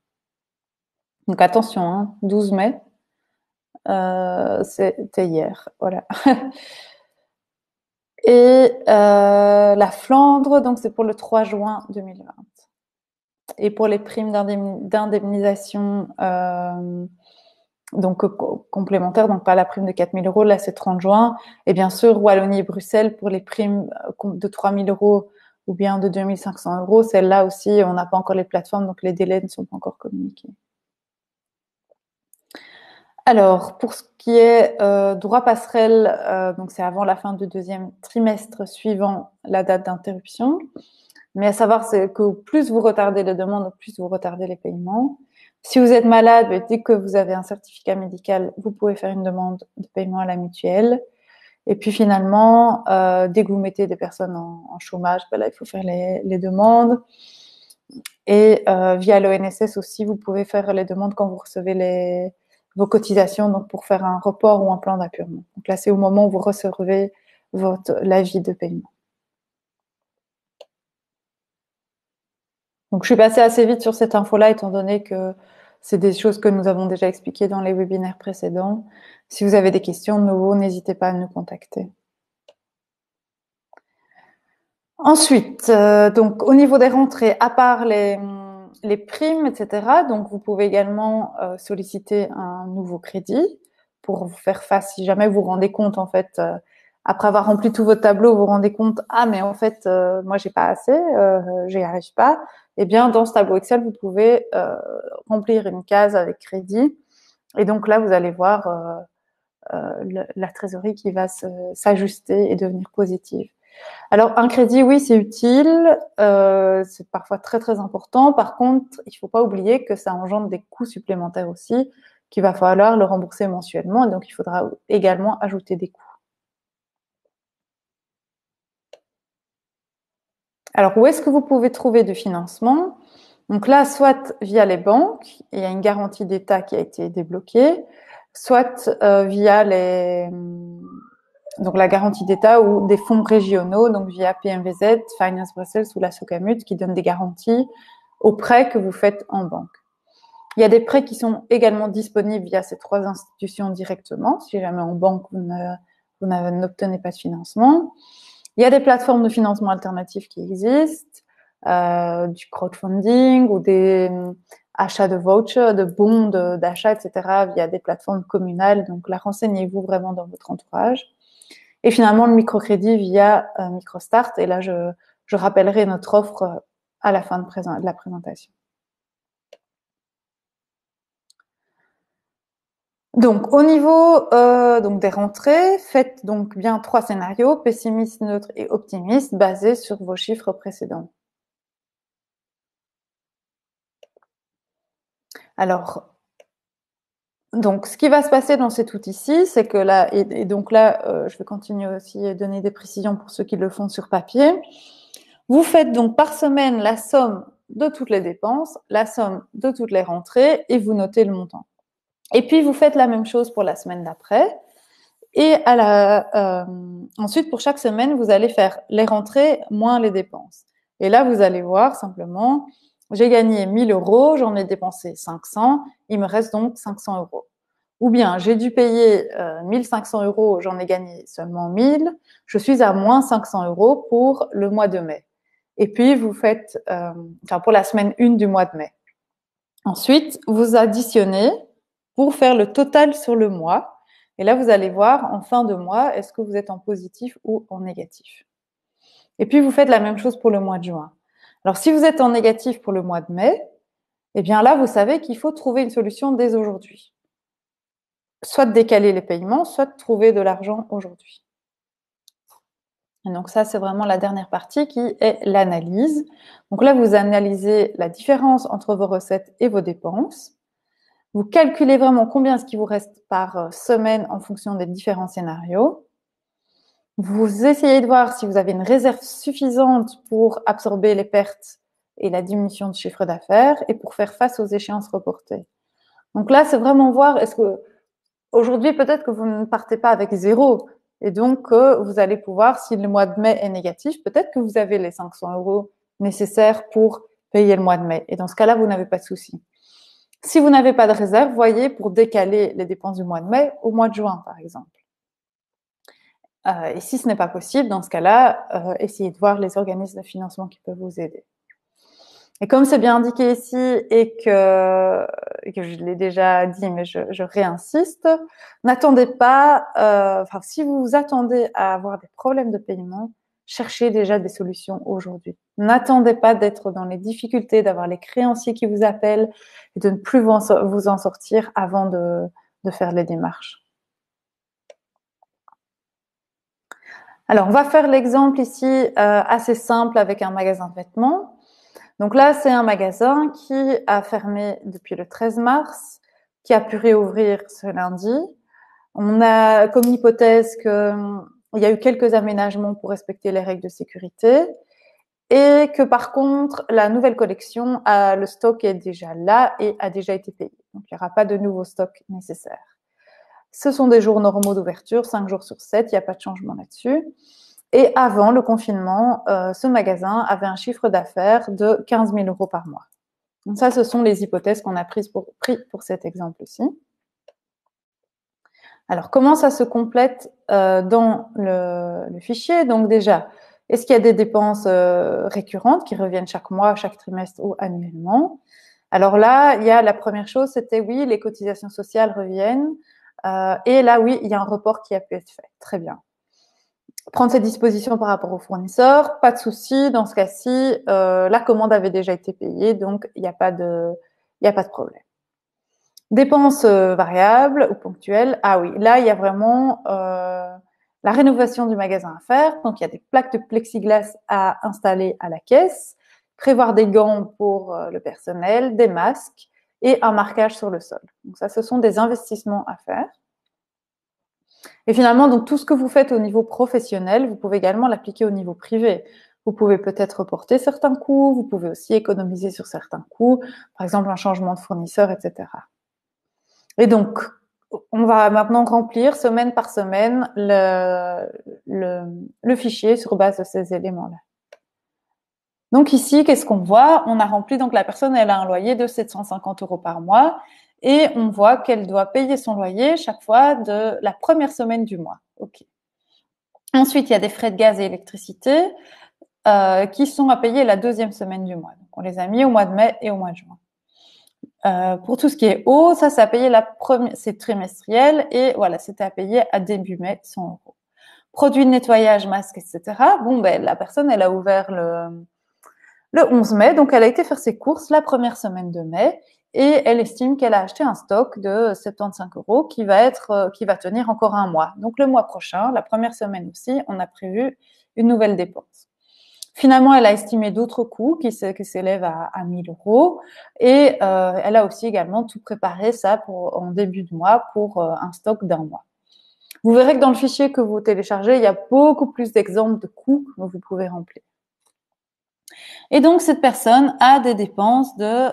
Donc attention, hein, 12 mai, c'était hier. Voilà. Et la Flandre, donc c'est pour le 3 juin 2020. Et pour les primes d'indemnisation donc complémentaires, donc pas la prime de 4 000 euros, là c'est 30 juin. Et bien sûr, Wallonie et Bruxelles pour les primes de 3 000 euros ou bien de 2 500 euros, celle-là aussi, on n'a pas encore les plateformes, donc les délais ne sont pas encore communiqués. Alors, pour ce qui est droit passerelle, donc c'est avant la fin du deuxième trimestre suivant la date d'interruption. Mais à savoir, c'est que plus vous retardez les demandes, plus vous retardez les paiements. Si vous êtes malade, dès que vous avez un certificat médical, vous pouvez faire une demande de paiement à la mutuelle. Et puis finalement, dès que vous mettez des personnes en chômage, là, il faut faire les demandes. Et via l'ONSS aussi, vous pouvez faire les demandes quand vous recevez vos cotisations, donc pour faire un report ou un plan d'appurement. Donc là, c'est au moment où vous recevez l'avis de paiement. Donc, je suis passée assez vite sur cette info-là, étant donné que c'est des choses que nous avons déjà expliquées dans les webinaires précédents. Si vous avez des questions de nouveau, n'hésitez pas à nous contacter. Ensuite, donc au niveau des rentrées, à part les primes, etc., donc vous pouvez également solliciter un nouveau crédit pour vous faire face, si jamais vous vous rendez compte, en fait, après avoir rempli tout votre tableau, vous vous rendez compte, ah, mais en fait, moi, j'ai pas assez, j'y arrive pas. Eh bien, dans ce tableau Excel, vous pouvez remplir une case avec crédit. Et donc là, vous allez voir la trésorerie qui va s'ajuster et devenir positive. Alors, un crédit, oui, c'est utile. C'est parfois très, très important. Par contre, il ne faut pas oublier que ça engendre des coûts supplémentaires aussi qu'il va falloir le rembourser mensuellement. Et donc, il faudra également ajouter des coûts. Alors, où est-ce que vous pouvez trouver du financement? Donc là, soit via les banques, il y a une garantie d'État qui a été débloquée, soit via donc la garantie d'État ou des fonds régionaux, donc via PMVZ, Finance Brussels ou la Socamut, qui donnent des garanties aux prêts que vous faites en banque. Il y a des prêts qui sont également disponibles via ces trois institutions directement, si jamais en banque vous n'obtenez pas de financement. Il y a des plateformes de financement alternatifs qui existent, du crowdfunding ou des achats de vouchers, de bons d'achat, etc. via des plateformes communales. Donc là, renseignez-vous vraiment dans votre entourage. Et finalement, le microcrédit via MicroStart. Et là, je rappellerai notre offre à la fin de la présentation. Donc, au niveau donc des rentrées, faites donc bien 3 scénarios, pessimiste, neutre et optimiste, basés sur vos chiffres précédents. Alors, donc, ce qui va se passer dans cet outil-ci, c'est que là, et donc là, je vais continuer aussi à donner des précisions pour ceux qui le font sur papier. Vous faites donc par semaine la somme de toutes les dépenses, la somme de toutes les rentrées, et vous notez le montant. Et puis, vous faites la même chose pour la semaine d'après. Et ensuite, pour chaque semaine, vous allez faire les rentrées moins les dépenses. Et là, vous allez voir simplement, j'ai gagné 1 000 euros, j'en ai dépensé 500, il me reste donc 500 euros. Ou bien, j'ai dû payer 1 500 euros, j'en ai gagné seulement 1 000, je suis à moins 500 euros pour le mois de mai. Et puis, vous faites, pour la semaine 1 du mois de mai. Ensuite, vous additionnez pour faire le total sur le mois. Et là, vous allez voir en fin de mois, est-ce que vous êtes en positif ou en négatif. Et puis, vous faites la même chose pour le mois de juin. Alors, si vous êtes en négatif pour le mois de mai, eh bien là, vous savez qu'il faut trouver une solution dès aujourd'hui. Soit de décaler les paiements, soit de trouver de l'argent aujourd'hui. Et donc ça, c'est vraiment la dernière partie qui est l'analyse. Donc là, vous analysez la différence entre vos recettes et vos dépenses. Vous calculez vraiment combien est-ce qu'il vous reste par semaine en fonction des différents scénarios. Vous essayez de voir si vous avez une réserve suffisante pour absorber les pertes et la diminution de chiffre d'affaires et pour faire face aux échéances reportées. Donc là, c'est vraiment voir, est-ce que aujourd'hui, peut-être que vous ne partez pas avec zéro et donc vous allez pouvoir, si le mois de mai est négatif, peut-être que vous avez les 500 euros nécessaires pour payer le mois de mai. Et dans ce cas-là, vous n'avez pas de souci. Si vous n'avez pas de réserve, voyez pour décaler les dépenses du mois de mai au mois de juin, par exemple. Et si ce n'est pas possible, dans ce cas-là, essayez de voir les organismes de financement qui peuvent vous aider. Et comme c'est bien indiqué ici et que je l'ai déjà dit, mais je réinsiste, n'attendez pas, si vous vous attendez à avoir des problèmes de paiement, cherchez déjà des solutions aujourd'hui. N'attendez pas d'être dans les difficultés, d'avoir les créanciers qui vous appellent et de ne plus vous en sortir avant de faire les démarches. Alors, on va faire l'exemple ici assez simple avec un magasin de vêtements. Donc là, c'est un magasin qui a fermé depuis le 13 mars, qui a pu réouvrir ce lundi. On a comme hypothèse qu'il y a eu quelques aménagements pour respecter les règles de sécurité et que par contre, la nouvelle collection, le stock est déjà là et a déjà été payé. Donc, il n'y aura pas de nouveau stock nécessaire. Ce sont des jours normaux d'ouverture, 5 jours sur 7, il n'y a pas de changement là-dessus. Et avant le confinement, ce magasin avait un chiffre d'affaires de 15 000 euros par mois. Donc ça, ce sont les hypothèses qu'on a prises pour cet exemple-ci. Alors, comment ça se complète dans le fichier? Donc déjà, est-ce qu'il y a des dépenses récurrentes qui reviennent chaque mois, chaque trimestre ou annuellement? Alors là, il y a la première chose, c'était oui, les cotisations sociales reviennent. Et là, oui, il y a un report qui a pu être fait. Très bien. Prendre ses dispositions par rapport au fournisseur, pas de souci. Dans ce cas-ci, la commande avait déjà été payée, donc il n'y a pas de problème. Dépenses variables ou ponctuelles. Ah oui, là il y a vraiment la rénovation du magasin à faire. Donc il y a des plaques de plexiglas à installer à la caisse, prévoir des gants pour le personnel, des masques et un marquage sur le sol. Donc ça, ce sont des investissements à faire. Et finalement, donc tout ce que vous faites au niveau professionnel, vous pouvez également l'appliquer au niveau privé. Vous pouvez peut-être reporter certains coûts, vous pouvez aussi économiser sur certains coûts, par exemple un changement de fournisseur, etc. Et donc, on va maintenant remplir semaine par semaine le fichier sur base de ces éléments-là. Donc ici, qu'est-ce qu'on voit? On a rempli, donc la personne, elle a un loyer de 750 € par mois et on voit qu'elle doit payer son loyer chaque fois de la première semaine du mois. Ok. Ensuite, il y a des frais de gaz et électricité qui sont à payer la deuxième semaine du mois. Donc, on les a mis au mois de mai et au mois de juin. Pour tout ce qui est eau, ça, c'est à payer c'est trimestriel et voilà, c'était à payer à début mai, 100 €. Produits de nettoyage, masques, etc. Bon, ben, la personne, elle a ouvert le 11 mai, donc elle a été faire ses courses la première semaine de mai et elle estime qu'elle a acheté un stock de 75 € qui va tenir encore un mois. Donc le mois prochain, la première semaine aussi, on a prévu une nouvelle dépense. Finalement, elle a estimé d'autres coûts qui s'élèvent à 1000 € et elle a aussi également tout préparé ça en début de mois pour un stock d'un mois. Vous verrez que dans le fichier que vous téléchargez, il y a beaucoup plus d'exemples de coûts que vous pouvez remplir. Et donc, cette personne a des dépenses de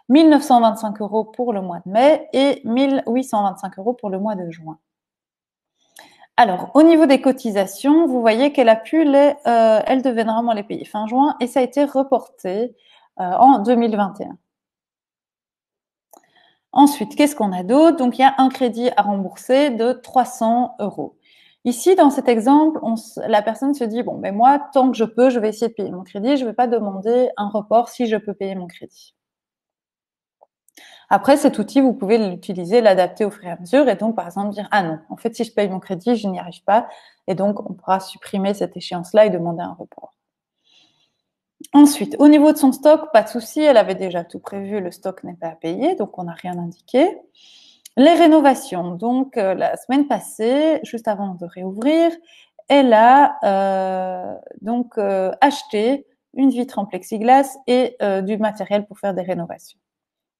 1925 € pour le mois de mai et 1825 € pour le mois de juin. Alors, au niveau des cotisations, vous voyez qu'elle elle devait normalement les payer fin juin et ça a été reporté en 2021. Ensuite, qu'est-ce qu'on a d'autre? Donc, il y a un crédit à rembourser de 300 €. Ici, dans cet exemple, la personne se dit, bon, ben moi, tant que je peux, je vais essayer de payer mon crédit. Je ne vais pas demander un report si je peux payer mon crédit. Après, cet outil, vous pouvez l'utiliser, l'adapter au fur et à mesure et donc, par exemple, dire, ah non, en fait, si je paye mon crédit, je n'y arrive pas. Et donc, on pourra supprimer cette échéance-là et demander un report. Ensuite, au niveau de son stock, pas de souci, elle avait déjà tout prévu, le stock n'est pas à payer, donc on n'a rien indiqué. Les rénovations, donc la semaine passée, juste avant de réouvrir, elle a acheté une vitre en plexiglas et du matériel pour faire des rénovations.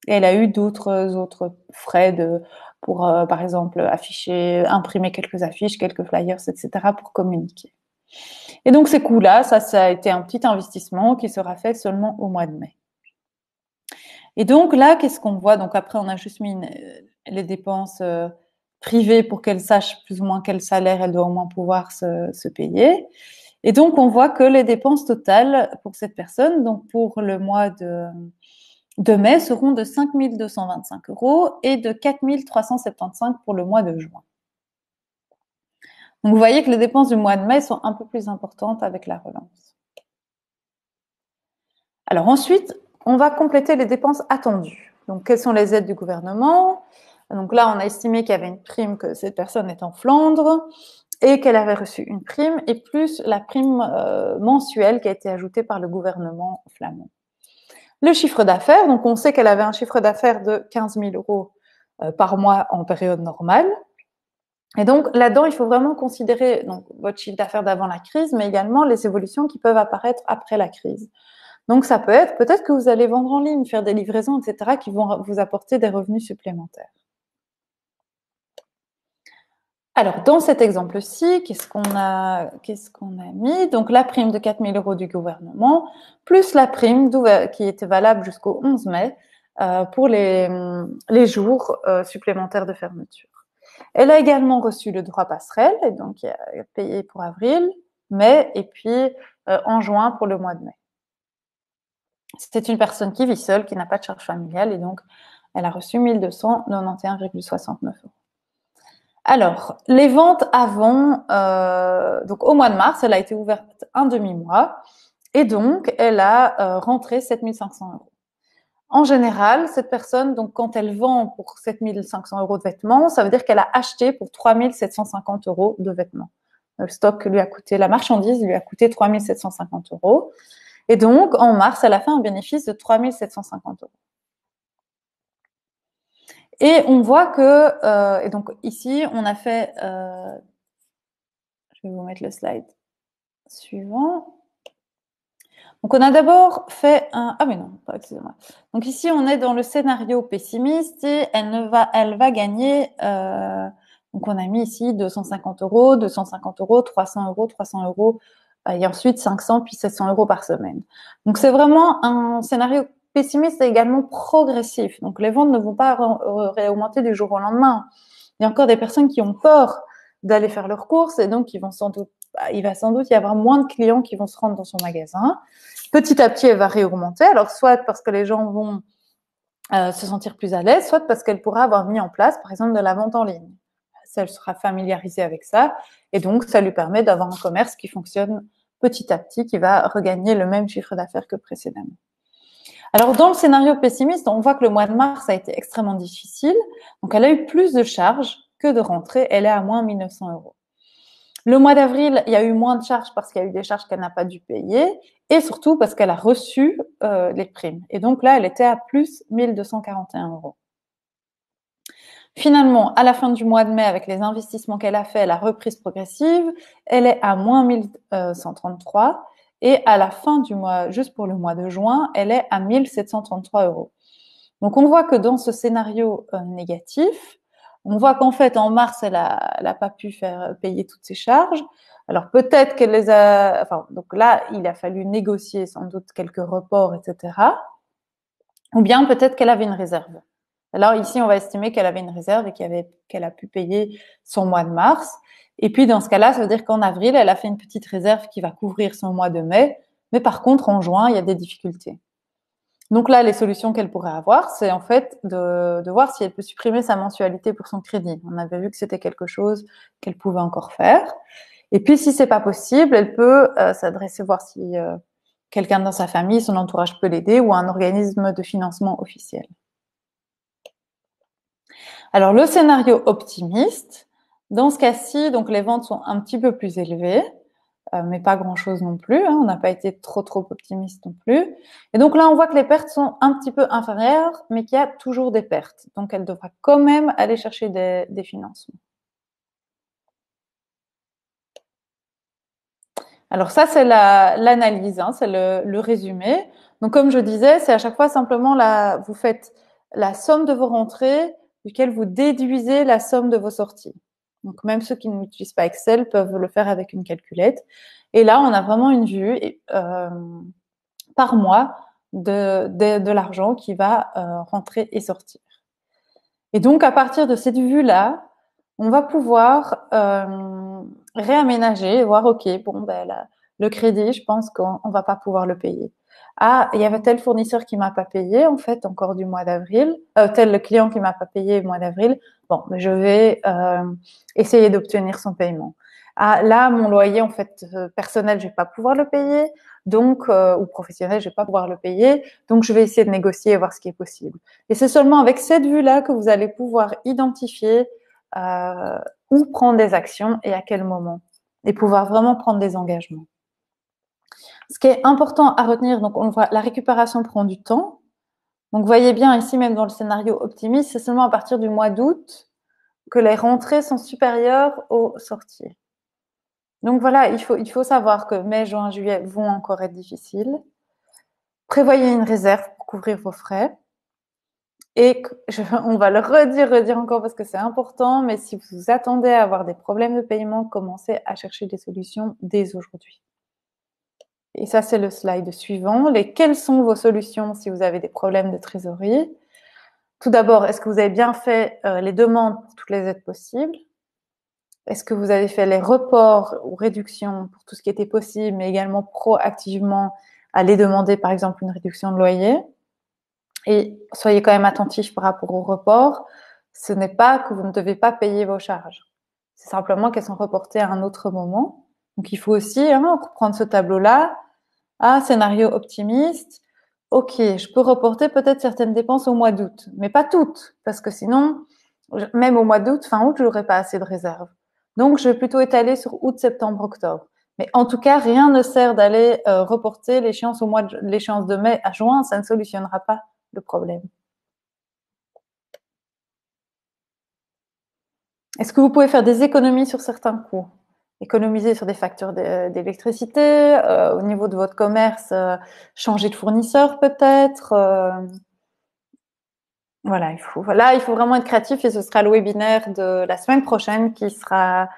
Et elle a eu d'autres frais pour, par exemple, imprimer quelques affiches, quelques flyers, etc. pour communiquer. Et donc ces coûts-là, ça a été un petit investissement qui sera fait seulement au mois de mai. Et donc là, qu'est-ce qu'on voit? Donc après, on a juste mis les dépenses privées pour qu'elle sache plus ou moins quel salaire elle doit au moins pouvoir se payer. Et donc, on voit que les dépenses totales pour cette personne, donc pour le mois de mai, seront de 5 225 € et de 4 375 pour le mois de juin. Donc, vous voyez que les dépenses du mois de mai sont un peu plus importantes avec la relance. Alors ensuite, on va compléter les dépenses attendues. Donc, quelles sont les aides du gouvernement? Donc là, on a estimé qu'il y avait une prime, que cette personne est en Flandre et qu'elle avait reçu une prime et plus la prime mensuelle qui a été ajoutée par le gouvernement flamand. Le chiffre d'affaires, donc on sait qu'elle avait un chiffre d'affaires de 15 000 € par mois en période normale. Et donc là-dedans, il faut vraiment considérer donc, votre chiffre d'affaires d'avant la crise, mais également les évolutions qui peuvent apparaître après la crise. Donc ça peut-être que vous allez vendre en ligne, faire des livraisons, etc., qui vont vous apporter des revenus supplémentaires. Alors, dans cet exemple-ci, qu'est-ce qu'on a mis? Donc, la prime de 4 000 € du gouvernement, plus la prime qui était valable jusqu'au 11 mai pour les jours supplémentaires de fermeture. Elle a également reçu le droit passerelle, et donc il a payé pour avril, mai, et puis en juin pour le mois de mai. C'est une personne qui vit seule, qui n'a pas de charge familiale, et donc elle a reçu 1 291,69 €. Alors, les ventes avant, donc au mois de mars, elle a été ouverte un demi-mois et donc elle a rentré 7 500 €. En général, cette personne, donc quand elle vend pour 7 500 € de vêtements, ça veut dire qu'elle a acheté pour 3 750 € de vêtements. Le stock lui a coûté, la marchandise lui a coûté 3 750 €. Et donc, en mars, elle a fait un bénéfice de 3 750 €. Et on voit que, et donc ici, on a fait, je vais vous mettre le slide suivant. Donc, on a d'abord fait un… Ah, mais non, excusez-moi. Donc, ici, on est dans le scénario pessimiste et elle va gagner… donc, on a mis ici 250 euros, 250 euros, 300 euros, 300 euros, et ensuite 500, puis 700 euros par semaine. Donc, c'est vraiment un scénario pessimiste et également progressif. Donc, les ventes ne vont pas réaugmenter du jour au lendemain. Il y a encore des personnes qui ont peur d'aller faire leurs courses et donc il va sans doute y avoir moins de clients qui vont se rendre dans son magasin. Petit à petit, elle va réaugmenter. Alors, soit parce que les gens vont se sentir plus à l'aise, soit parce qu'elle pourra avoir mis en place, par exemple, de la vente en ligne. Elle sera familiarisée avec ça et donc ça lui permet d'avoir un commerce qui fonctionne petit à petit, qui va regagner le même chiffre d'affaires que précédemment. Alors, dans le scénario pessimiste, on voit que le mois de mars a été extrêmement difficile. Donc, elle a eu plus de charges que de rentrées. Elle est à moins 1 900 euros. Le mois d'avril, il y a eu moins de charges parce qu'il y a eu des charges qu'elle n'a pas dû payer et surtout parce qu'elle a reçu les primes. Et donc là, elle était à plus 1 241 euros. Finalement, à la fin du mois de mai, avec les investissements qu'elle a fait, la reprise progressive, elle est à moins 1 133. Et à la fin du mois, juste pour le mois de juin, elle est à 1 733 euros. Donc, on voit que dans ce scénario négatif, on voit qu'en fait, en mars, elle a pas pu faire payer toutes ses charges. Alors, peut-être qu'elle les a… Enfin, donc là, il a fallu négocier sans doute quelques reports, etc. Ou bien peut-être qu'elle avait une réserve. Alors ici, on va estimer qu'elle avait une réserve et qu'elle a pu payer son mois de mars. Et puis, dans ce cas-là, ça veut dire qu'en avril, elle a fait une petite réserve qui va couvrir son mois de mai. Mais par contre, en juin, il y a des difficultés. Donc là, les solutions qu'elle pourrait avoir, c'est en fait de voir si elle peut supprimer sa mensualité pour son crédit. On avait vu que c'était quelque chose qu'elle pouvait encore faire. Et puis, si c'est pas possible, elle peut s'adresser voir si quelqu'un dans sa famille, son entourage peut l'aider ou un organisme de financement officiel. Alors, le scénario optimiste, dans ce cas-ci, donc les ventes sont un petit peu plus élevées, mais pas grand-chose non plus. Hein, on n'a pas été trop optimiste non plus. Et donc là, on voit que les pertes sont un petit peu inférieures, mais qu'il y a toujours des pertes. Donc, elle devra quand même aller chercher des financements. Alors ça, c'est l'analyse, hein, c'est le résumé. Donc, comme je disais, c'est à chaque fois simplement vous faites la somme de vos rentrées, duquel vous déduisez la somme de vos sorties. Donc, même ceux qui n'utilisent pas Excel peuvent le faire avec une calculette. Et là, on a vraiment une vue par mois de l'argent qui va rentrer et sortir. Et donc, à partir de cette vue-là, on va pouvoir réaménager et voir, OK, bon, ben, le crédit, je pense qu'on va pas pouvoir le payer. Ah, il y avait tel fournisseur qui m'a pas payé, en fait, encore du mois d'avril, tel client qui m'a pas payé au mois d'avril. Bon, mais je vais essayer d'obtenir son paiement. Ah, là, mon loyer, en fait, personnel, je vais pas pouvoir le payer, donc, ou professionnel, je vais pas pouvoir le payer, donc je vais essayer de négocier et voir ce qui est possible. Et c'est seulement avec cette vue-là que vous allez pouvoir identifier où prendre des actions et à quel moment, et pouvoir vraiment prendre des engagements. Ce qui est important à retenir, donc on voit la récupération prend du temps. Donc, vous voyez bien ici, même dans le scénario optimiste, c'est seulement à partir du mois d'août que les rentrées sont supérieures aux sorties. Donc voilà, il faut savoir que mai, juin, juillet vont encore être difficiles. Prévoyez une réserve pour couvrir vos frais. Et on va le redire encore parce que c'est important, mais si vous vous attendez à avoir des problèmes de paiement, commencez à chercher des solutions dès aujourd'hui. Et ça, c'est le slide suivant. Quelles sont vos solutions si vous avez des problèmes de trésorerie? Tout d'abord, est-ce que vous avez bien fait les demandes pour toutes les aides possibles? Est-ce que vous avez fait les reports ou réductions pour tout ce qui était possible, mais également proactivement aller demander, par exemple, une réduction de loyer? Et soyez quand même attentifs par rapport au report. Ce n'est pas que vous ne devez pas payer vos charges. C'est simplement qu'elles sont reportées à un autre moment. Donc, il faut aussi reprendre ce tableau-là. Ah, scénario optimiste. OK, je peux reporter peut-être certaines dépenses au mois d'août, mais pas toutes, parce que sinon, même au mois d'août, fin août, je n'aurai pas assez de réserves. Donc, je vais plutôt étaler sur août, septembre, octobre. Mais en tout cas, rien ne sert d'aller reporter l'échéance l'échéance de mai à juin, ça ne solutionnera pas le problème. Est-ce que vous pouvez faire des économies sur certains coûts? économiser sur des factures d'électricité, au niveau de votre commerce, changer de fournisseur peut-être. Voilà, il faut vraiment être créatif et ce sera le webinaire de la semaine prochaine qui sera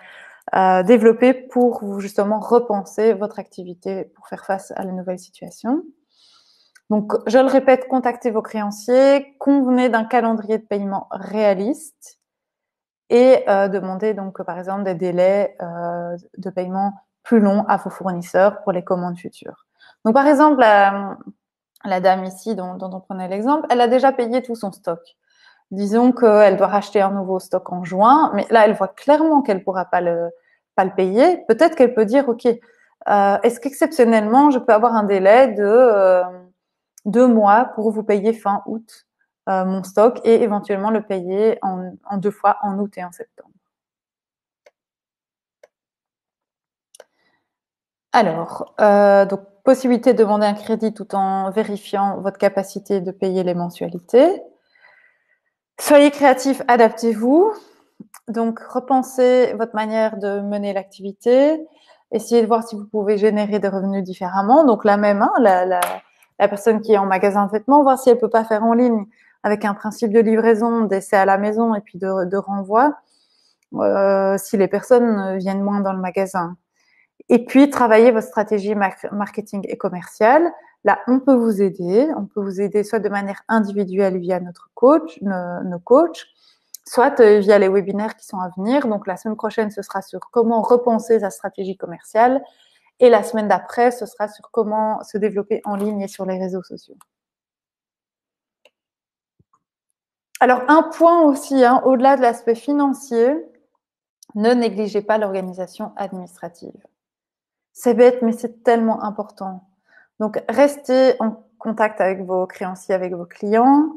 développé pour vous justement repenser votre activité pour faire face à la nouvelle situation. Donc, je le répète, contactez vos créanciers, convenez d'un calendrier de paiement réaliste et demandez donc par exemple des délais de paiement plus longs à vos fournisseurs pour les commandes futures. Donc, par exemple, la dame ici dont on prenait l'exemple, elle a déjà payé tout son stock. Disons qu'elle doit racheter un nouveau stock en juin, mais là, elle voit clairement qu'elle pourra pas le payer. Peut-être qu'elle peut dire, OK, est-ce qu'exceptionnellement, je peux avoir un délai de 2 mois pour vous payer fin août mon stock et éventuellement le payer en 2 fois, en août et en septembre. Alors, donc possibilité de demander un crédit tout en vérifiant votre capacité de payer les mensualités. Soyez créatif, adaptez-vous. Donc, repensez votre manière de mener l'activité. Essayez de voir si vous pouvez générer des revenus différemment. Donc, la même, hein, la personne qui est en magasin de vêtements, voir si elle peut pas faire en ligne avec un principe de livraison, d'essai à la maison et puis de renvoi, si les personnes viennent moins dans le magasin. Et puis, travailler votre stratégie marketing et commerciale. Là, on peut vous aider. On peut vous aider soit de manière individuelle via notre coach, nos coachs, soit via les webinaires qui sont à venir. Donc, la semaine prochaine, ce sera sur comment repenser sa stratégie commerciale. Et la semaine d'après, ce sera sur comment se développer en ligne et sur les réseaux sociaux. Alors, un point aussi, hein, au-delà de l'aspect financier, ne négligez pas l'organisation administrative. C'est bête, mais c'est tellement important. Donc, restez en contact avec vos créanciers, avec vos clients.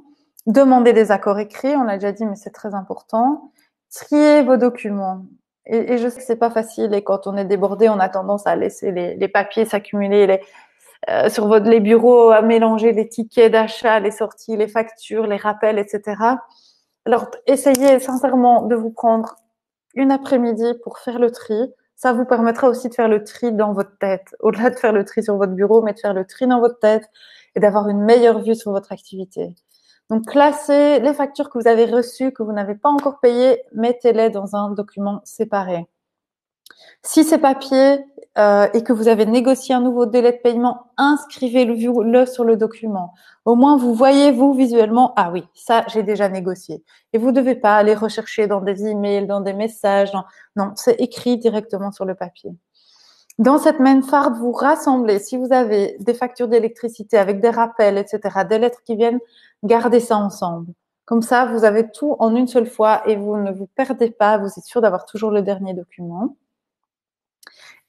Demandez des accords écrits, on l'a déjà dit, mais c'est très important. Triez vos documents. Et je sais que c'est pas facile et quand on est débordé, on a tendance à laisser les papiers s'accumuler sur les bureaux, à mélanger les tickets d'achat, les sorties, les factures, les rappels, etc. Alors, essayez sincèrement de vous prendre une après-midi pour faire le tri. Ça vous permettra aussi de faire le tri dans votre tête, au-delà de faire le tri sur votre bureau, mais de faire le tri dans votre tête et d'avoir une meilleure vue sur votre activité. Donc, classez les factures que vous avez reçues, que vous n'avez pas encore payées, mettez-les dans un document séparé. Si c'est papier et que vous avez négocié un nouveau délai de paiement, inscrivez-le sur le document. Au moins, vous voyez, vous, visuellement, ah oui, ça, j'ai déjà négocié. Et vous ne devez pas aller rechercher dans des emails, dans des messages. Non, c'est écrit directement sur le papier. Dans cette même farde, vous rassemblez, si vous avez des factures d'électricité avec des rappels, etc., des lettres qui viennent, gardez ça ensemble. Comme ça, vous avez tout en une seule fois et vous ne vous perdez pas, vous êtes sûr d'avoir toujours le dernier document.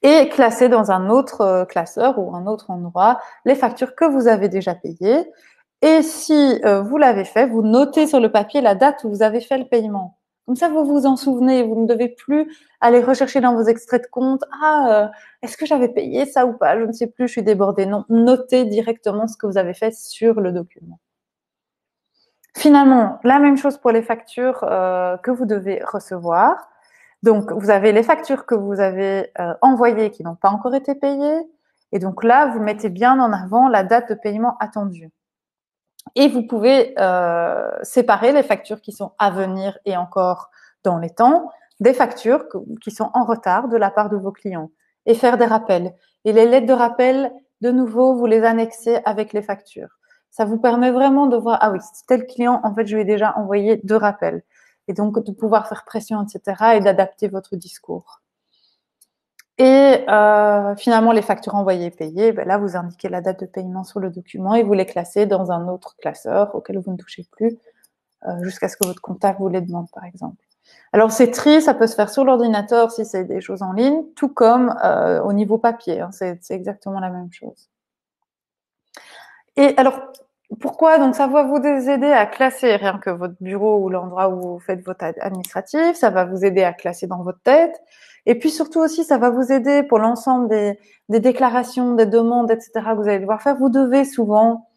Et classer dans un autre classeur ou un autre endroit les factures que vous avez déjà payées. Et si vous l'avez fait, vous notez sur le papier la date où vous avez fait le paiement. Comme ça, vous vous en souvenez. Vous ne devez plus aller rechercher dans vos extraits de compte. Est-ce que j'avais payé ça ou pas? Je ne sais plus, je suis débordée. Non, notez directement ce que vous avez fait sur le document. Finalement, la même chose pour les factures que vous devez recevoir. Donc, vous avez les factures que vous avez envoyées qui n'ont pas encore été payées. Et donc là, vous mettez bien en avant la date de paiement attendue. Et vous pouvez séparer les factures qui sont à venir et encore dans les temps des factures qui sont en retard de la part de vos clients et faire des rappels. Et les lettres de rappel, de nouveau, vous les annexez avec les factures. Ça vous permet vraiment de voir, ah oui, tel client, en fait, je lui ai déjà envoyé 2 rappels. Et donc, de pouvoir faire pression, etc. et d'adapter votre discours. Et finalement, les factures envoyées et payées, ben là, vous indiquez la date de paiement sur le document et vous les classez dans un autre classeur auquel vous ne touchez plus jusqu'à ce que votre comptable vous les demande, par exemple. Alors, ces tri, ça peut se faire sur l'ordinateur si c'est des choses en ligne, tout comme au niveau papier. Hein, c'est exactement la même chose. Et alors, pourquoi? Donc, ça va vous aider à classer rien que votre bureau ou l'endroit où vous faites votre administratif. Ça va vous aider à classer dans votre tête. Et puis surtout aussi, ça va vous aider pour l'ensemble des déclarations, des demandes, etc. que vous allez devoir faire. Vous devez souvent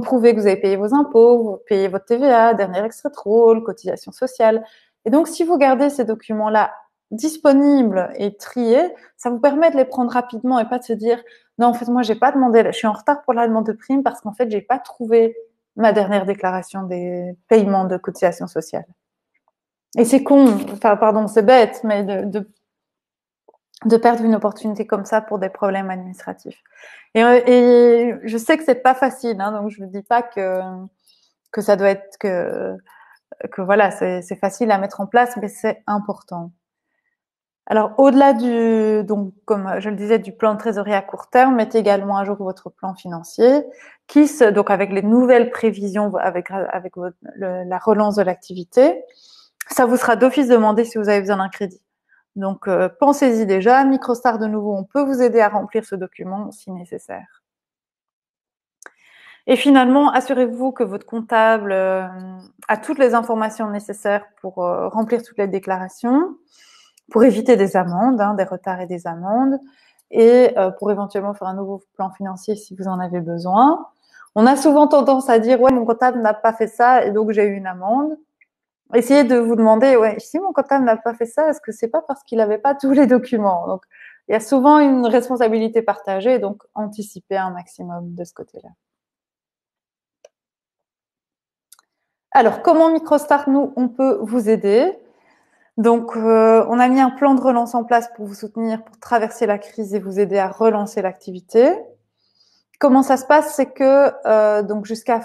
prouver que vous avez payé vos impôts, vous payez votre TVA, dernier extrait de rôle, cotisation sociale. Et donc, si vous gardez ces documents-là disponibles et triés, ça vous permet de les prendre rapidement et pas de se dire non, en fait, moi, j'ai pas demandé, je suis en retard pour la demande de prime parce qu'en fait, j'ai pas trouvé ma dernière déclaration des paiements de cotisation sociale. Et c'est con, enfin, pardon, c'est bête, mais de perdre une opportunité comme ça pour des problèmes administratifs. Et je sais que c'est pas facile, hein, donc je ne dis pas que ça doit être que voilà, c'est facile à mettre en place, mais c'est important. Alors, au-delà donc, comme je le disais, du plan de trésorerie à court terme, mettez également à jour votre plan financier, donc avec les nouvelles prévisions, avec la relance de l'activité, ça vous sera d'office demandé si vous avez besoin d'un crédit. Donc, pensez-y déjà. Microstar, de nouveau, on peut vous aider à remplir ce document si nécessaire. Et finalement, assurez-vous que votre comptable a toutes les informations nécessaires pour remplir toutes les déclarations, pour éviter des amendes, des retards et des amendes, et pour éventuellement faire un nouveau plan financier si vous en avez besoin. On a souvent tendance à dire « ouais, mon comptable n'a pas fait ça et donc j'ai eu une amende ». Essayez de vous demander « ouais, si mon comptable n'a pas fait ça, est-ce que c'est pas parce qu'il n'avait pas tous les documents ?» Donc, il y a souvent une responsabilité partagée, donc anticipez un maximum de ce côté-là. Alors, comment Microstart, nous, on peut vous aider? Donc, on a mis un plan de relance en place pour vous soutenir, pour traverser la crise et vous aider à relancer l'activité. Comment ça se passe? C'est que donc jusqu'à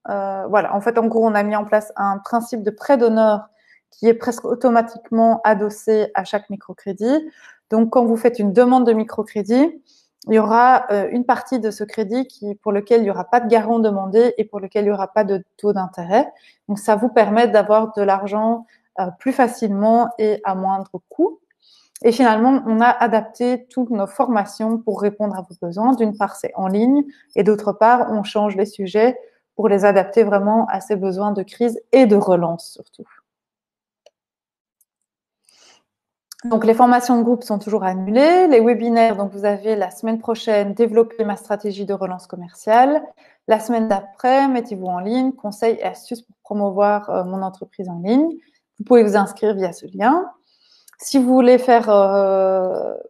voilà, en fait, en gros, on a mis en place un principe de prêt d'honneur qui est presque automatiquement adossé à chaque microcrédit. Donc, quand vous faites une demande de microcrédit, il y aura une partie de ce crédit pour lequel il n'y aura pas de garant demandé et pour lequel il n'y aura pas de taux d'intérêt. Donc, ça vous permet d'avoir de l'argent plus facilement et à moindre coût. Et finalement, on a adapté toutes nos formations pour répondre à vos besoins. D'une part, c'est en ligne et d'autre part, on change les sujets pour les adapter vraiment à ces besoins de crise et de relance surtout. Donc, les formations de groupe sont toujours annulées. Les webinaires, donc vous avez la semaine prochaine, développer ma stratégie de relance commerciale. La semaine d'après, mettez-vous en ligne, conseils et astuces pour promouvoir mon entreprise en ligne. Vous pouvez vous inscrire via ce lien. Si vous voulez faire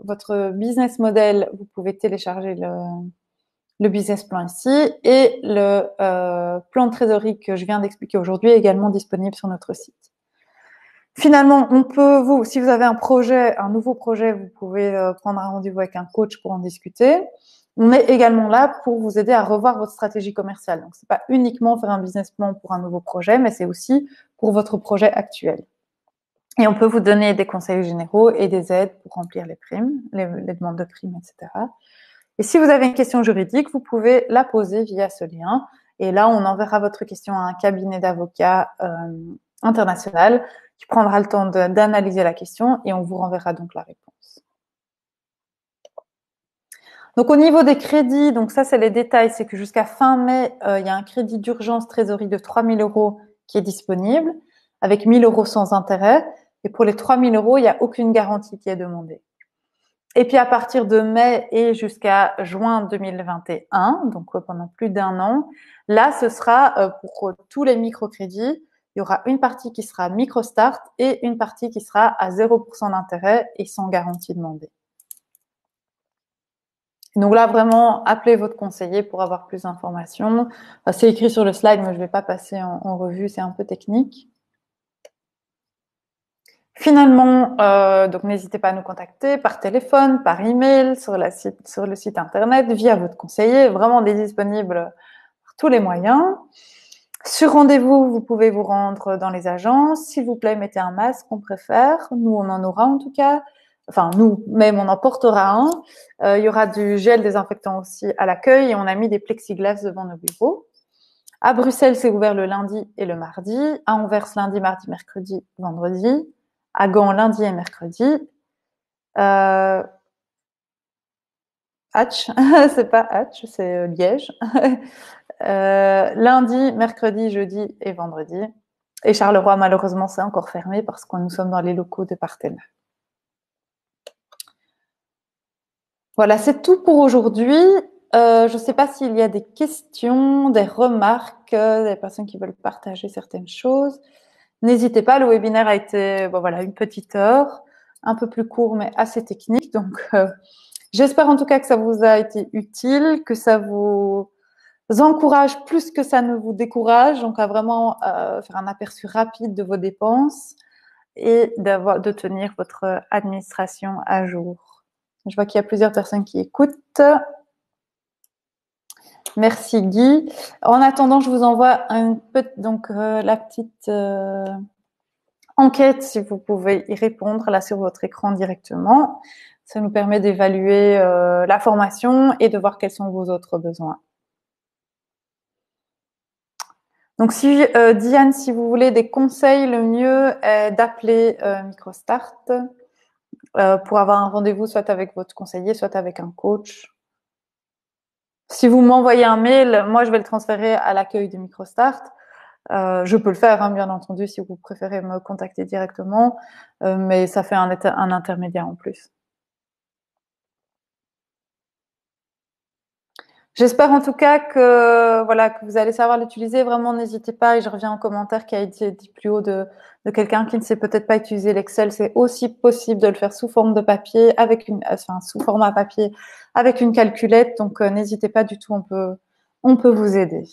votre business model, vous pouvez télécharger le business plan ici et le plan de trésorerie que je viens d'expliquer aujourd'hui est également disponible sur notre site. Finalement, si vous avez un nouveau projet, vous pouvez prendre un rendez-vous avec un coach pour en discuter. On est également là pour vous aider à revoir votre stratégie commerciale. Donc, c'est pas uniquement faire un business plan pour un nouveau projet, mais c'est aussi pour votre projet actuel. Et on peut vous donner des conseils généraux et des aides pour remplir les primes, les demandes de primes, etc. Et si vous avez une question juridique, vous pouvez la poser via ce lien. Et là, on enverra votre question à un cabinet d'avocats international qui prendra le temps d'analyser la question et on vous renverra donc la réponse. Donc, au niveau des crédits, donc ça, c'est les détails, c'est que jusqu'à fin mai, il y a un crédit d'urgence trésorerie de 3 000 € qui est disponible, avec 1 000 € sans intérêt. Et pour les 3 000 €, il n'y a aucune garantie qui est demandée. Et puis, à partir de mai et jusqu'à juin 2021, donc pendant plus d'1 an, là, ce sera pour tous les microcrédits, il y aura une partie qui sera Microstart et une partie qui sera à 0% d'intérêt et sans garantie demandée. Donc là, vraiment, appelez votre conseiller pour avoir plus d'informations. C'est écrit sur le slide, mais je ne vais pas passer en revue, c'est un peu technique. Finalement, donc n'hésitez pas à nous contacter par téléphone, par email, sur le site internet, via votre conseiller. Vraiment, on est disponible par tous les moyens. Sur rendez-vous, vous pouvez vous rendre dans les agences. S'il vous plaît, mettez un masque, on préfère. Nous, on en aura en tout cas. Enfin, nous, même, on en portera un. Il y aura du gel désinfectant aussi à l'accueil et on a mis des plexiglas devant nos bureaux. À Bruxelles, c'est ouvert le lundi et le mardi. À Anvers, lundi, mardi, mercredi, vendredi. À Gand, lundi et mercredi. Hatch, c'est pas Hatch, c'est Liège. Lundi, mercredi, jeudi et vendredi. Et Charleroi, malheureusement, c'est encore fermé parce que nous sommes dans les locaux de Partena. Voilà, c'est tout pour aujourd'hui. Je ne sais pas s'il y a des questions, des remarques, des personnes qui veulent partager certaines choses. N'hésitez pas, le webinaire a été voilà, une petite heure, un peu plus court mais assez technique. Donc, j'espère en tout cas que ça vous a été utile, que ça vous encourage plus que ça ne vous décourage. Donc, à vraiment faire un aperçu rapide de vos dépenses et de tenir votre administration à jour. Je vois qu'il y a plusieurs personnes qui écoutent. Merci Guy. En attendant, je vous envoie la petite enquête, si vous pouvez y répondre là sur votre écran directement. Ça nous permet d'évaluer la formation et de voir quels sont vos autres besoins. Donc, Diane, si vous voulez des conseils, le mieux est d'appeler Microstart pour avoir un rendez-vous soit avec votre conseiller, soit avec un coach. Si vous m'envoyez un mail, moi, je vais le transférer à l'accueil de Microstart. Je peux le faire, hein, bien entendu, si vous préférez me contacter directement, mais ça fait un intermédiaire en plus. J'espère en tout cas que vous allez savoir l'utiliser. Vraiment, n'hésitez pas. Et je reviens en commentaire qui a été dit plus haut de quelqu'un qui ne sait peut-être pas utiliser l'Excel. C'est aussi possible de le faire sous forme de papier, sous format papier, avec une calculette. Donc, n'hésitez pas du tout. On peut vous aider.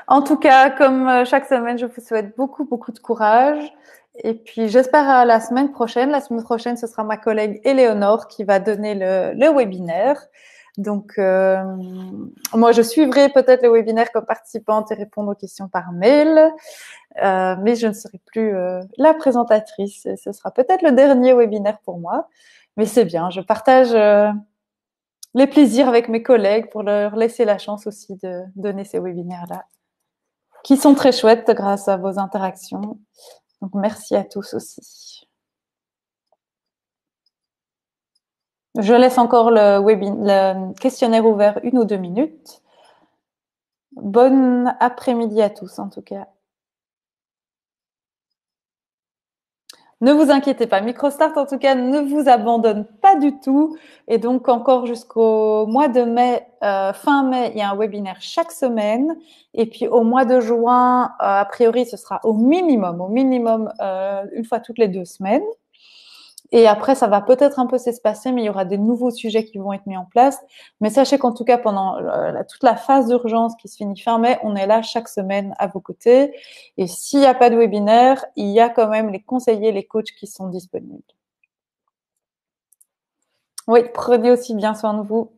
En tout cas, comme chaque semaine, je vous souhaite beaucoup de courage. Et puis, j'espère à la semaine prochaine. La semaine prochaine, ce sera ma collègue Éléonore qui va donner le webinaire. Donc, moi, je suivrai peut-être le webinaire comme participante et répondre aux questions par mail. Mais je ne serai plus la présentatrice. Ce sera peut-être le dernier webinaire pour moi. Mais c'est bien, je partage les plaisirs avec mes collègues pour leur laisser la chance aussi de donner ces webinaires-là, qui sont très chouettes grâce à vos interactions. Donc, merci à tous aussi. Je laisse encore le questionnaire ouvert 1 ou 2 minutes. Bon après-midi à tous, en tout cas. Ne vous inquiétez pas, Microstart, en tout cas, ne vous abandonne pas du tout. Et donc, encore jusqu'au mois de mai, fin mai, il y a un webinaire chaque semaine. Et puis, au mois de juin, a priori, ce sera au minimum, une fois toutes les 2 semaines. Et après, ça va peut-être un peu s'espacer, mais il y aura des nouveaux sujets qui vont être mis en place. Mais sachez qu'en tout cas, pendant toute la phase d'urgence qui se finit fin mai, on est là chaque semaine à vos côtés. Et s'il n'y a pas de webinaire, il y a quand même les conseillers, les coachs qui sont disponibles. Oui, prenez aussi bien soin de vous.